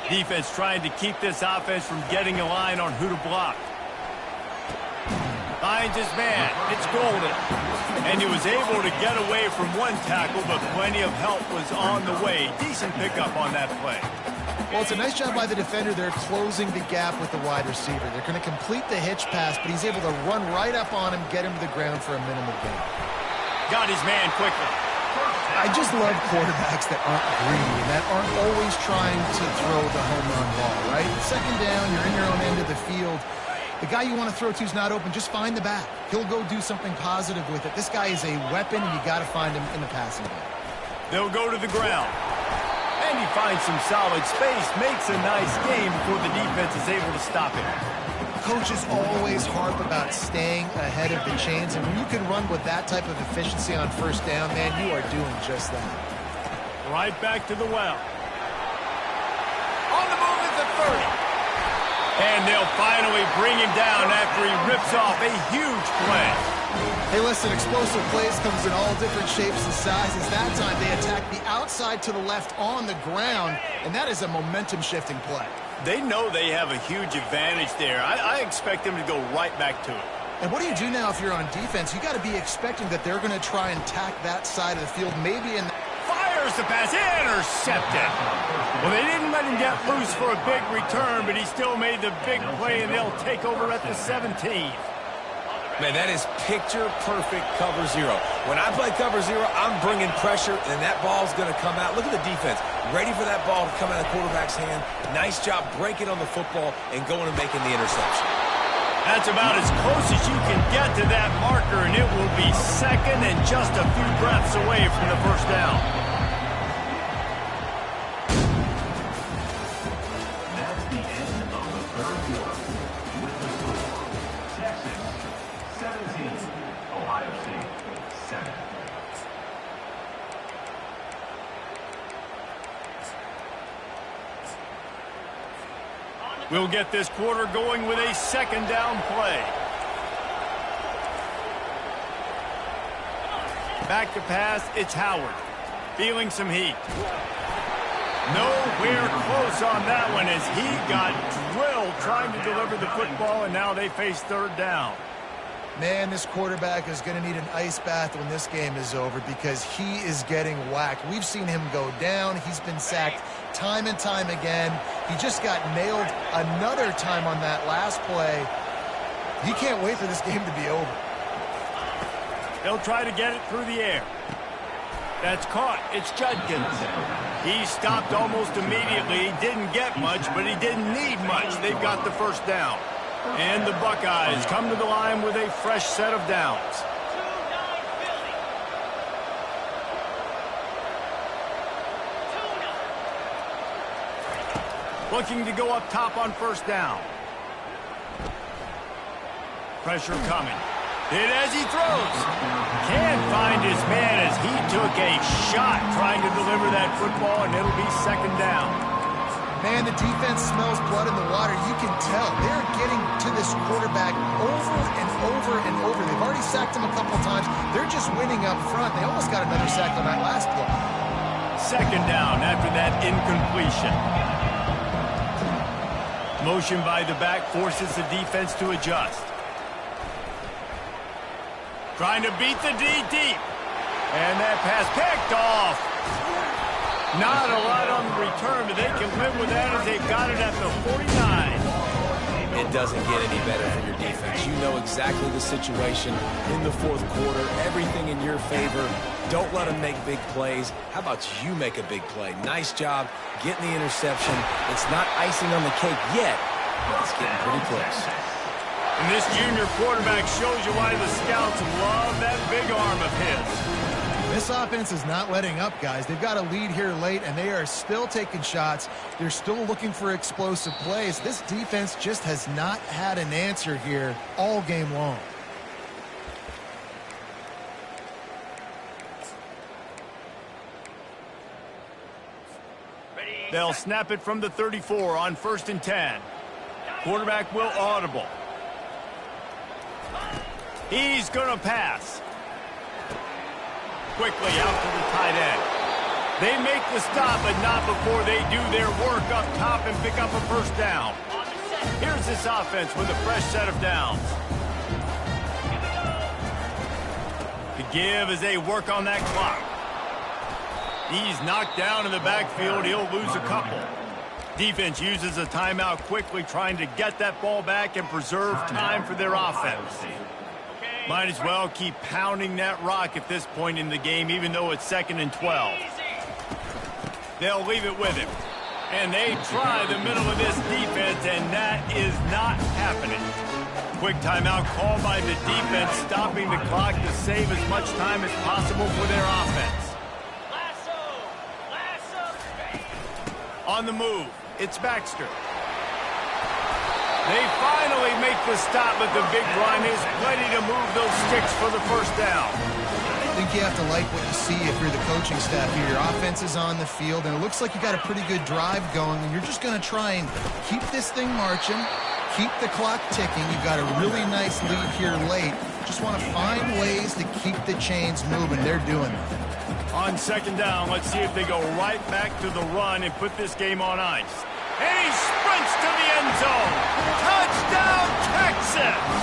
Defense trying to keep this offense from getting a line on who to block. Finds his man. It's Golden. And he was able to get away from one tackle, but plenty of help was on the way. Decent pickup on that play. Well, it's a nice job by the defender. They're closing the gap with the wide receiver. They're going to complete the hitch pass, but he's able to run right up on him, get him to the ground for a minimal gain. Got his man quickly. I just love quarterbacks that aren't greedy and that aren't always trying to throw the home run ball, right? Second down, you're in your own end of the field. The guy you want to throw to is not open. Just find the back. He'll go do something positive with it. This guy is a weapon, and you got to find him in the passing game. They'll go to the ground. And he finds some solid space, makes a nice game before the defense is able to stop him. Coaches always harp about staying ahead of the chains, and when you can run with that type of efficiency on first down, man, you are doing just that. Right back to the well. On the move at the 30. And they'll finally bring him down after he rips off a huge play. Hey, listen, explosive plays comes in all different shapes and sizes. That time they attack the outside to the left on the ground, and that is a momentum-shifting play. They know they have a huge advantage there. I expect them to go right back to it. And what do you do now if you're on defense? You got to be expecting that they're going to try and tack that side of the field, maybe in... Fires the pass, intercepted. Well, they didn't let him get loose for a big return, but he still made the big play, and they'll take over at the 17. Man, that is picture-perfect cover zero. When I play cover zero, I'm bringing pressure, and that ball's going to come out. Look at the defense. Ready for that ball to come out of the quarterback's hand. Nice job breaking on the football and going and making the interception. That's about as close as you can get to that marker, and it will be second and just a few breaths away from the first down. That's the end of the third quarter. With the score, Texas 17, Ohio State 7. We'll get this quarter going with a second down play. Back to pass, it's Howard. Feeling some heat. Nowhere close on that one as he got drilled trying to deliver the football, and now they face third down. Man, this quarterback is going to need an ice bath when this game is over because he is getting whacked. We've seen him go down. He's been sacked time and time again. He just got nailed another time on that last play. He can't wait for this game to be over. They'll try to get it through the air. That's caught. It's Judkins. He stopped almost immediately. He didn't get much, but he didn't need much. They've got the first down. And the Buckeyes come to the line with a fresh set of downs. Looking to go up top on first down. Pressure coming. Hit as he throws. Can't find his man as he took a shot trying to deliver that football, and it'll be second down. Man, the defense smells blood in the water. You can tell. They're getting to this quarterback over and over and over. They've already sacked him a couple times. They're just winning up front. They almost got another sack on that last play. Second down after that incompletion. Motion by the back forces the defense to adjust. Trying to beat the D deep. And that pass picked off. Not a lot on the return, but they can live with that as they've got it at the 49. It doesn't get any better for your defense. You know exactly the situation in the fourth quarter. Everything in your favor. Don't let them make big plays. How about you make a big play? Nice job getting the interception. It's not icing on the cake yet, but it's getting pretty close. And this junior quarterback shows you why the scouts love that big arm of his. This offense is not letting up, guys. They've got a lead here late, and they are still taking shots. They're still looking for explosive plays. This defense just has not had an answer here all game long. They'll snap it from the 34 on 1st and 10. Quarterback will audible. He's going to pass. Quickly out to the tight end. They make the stop, but not before they do their work up top and pick up a first down. Here's this offense with a fresh set of downs. The give as they work on that clock. He's knocked down in the backfield. He'll lose a couple. Defense uses a timeout quickly, trying to get that ball back and preserve time for their offense. Might as well keep pounding that rock at this point in the game, even though it's 2nd and 12. They'll leave it with him. And they try the middle of this defense, and that is not happening. Quick timeout called by the defense, stopping the clock to save as much time as possible for their offense. On the move, it's Baxter. They finally make the stop, but the big run is ready to move those sticks for the first down. I think you have to like what you see if you're the coaching staff here. Your offense is on the field, and it looks like you got a pretty good drive going, and you're just going to try and keep this thing marching, keep the clock ticking. You've got a really nice lead here late. Just want to find ways to keep the chains moving. They're doing it. On second down, let's see if they go right back to the run and put this game on ice. And he sprints to the end zone. Touchdown, Texas!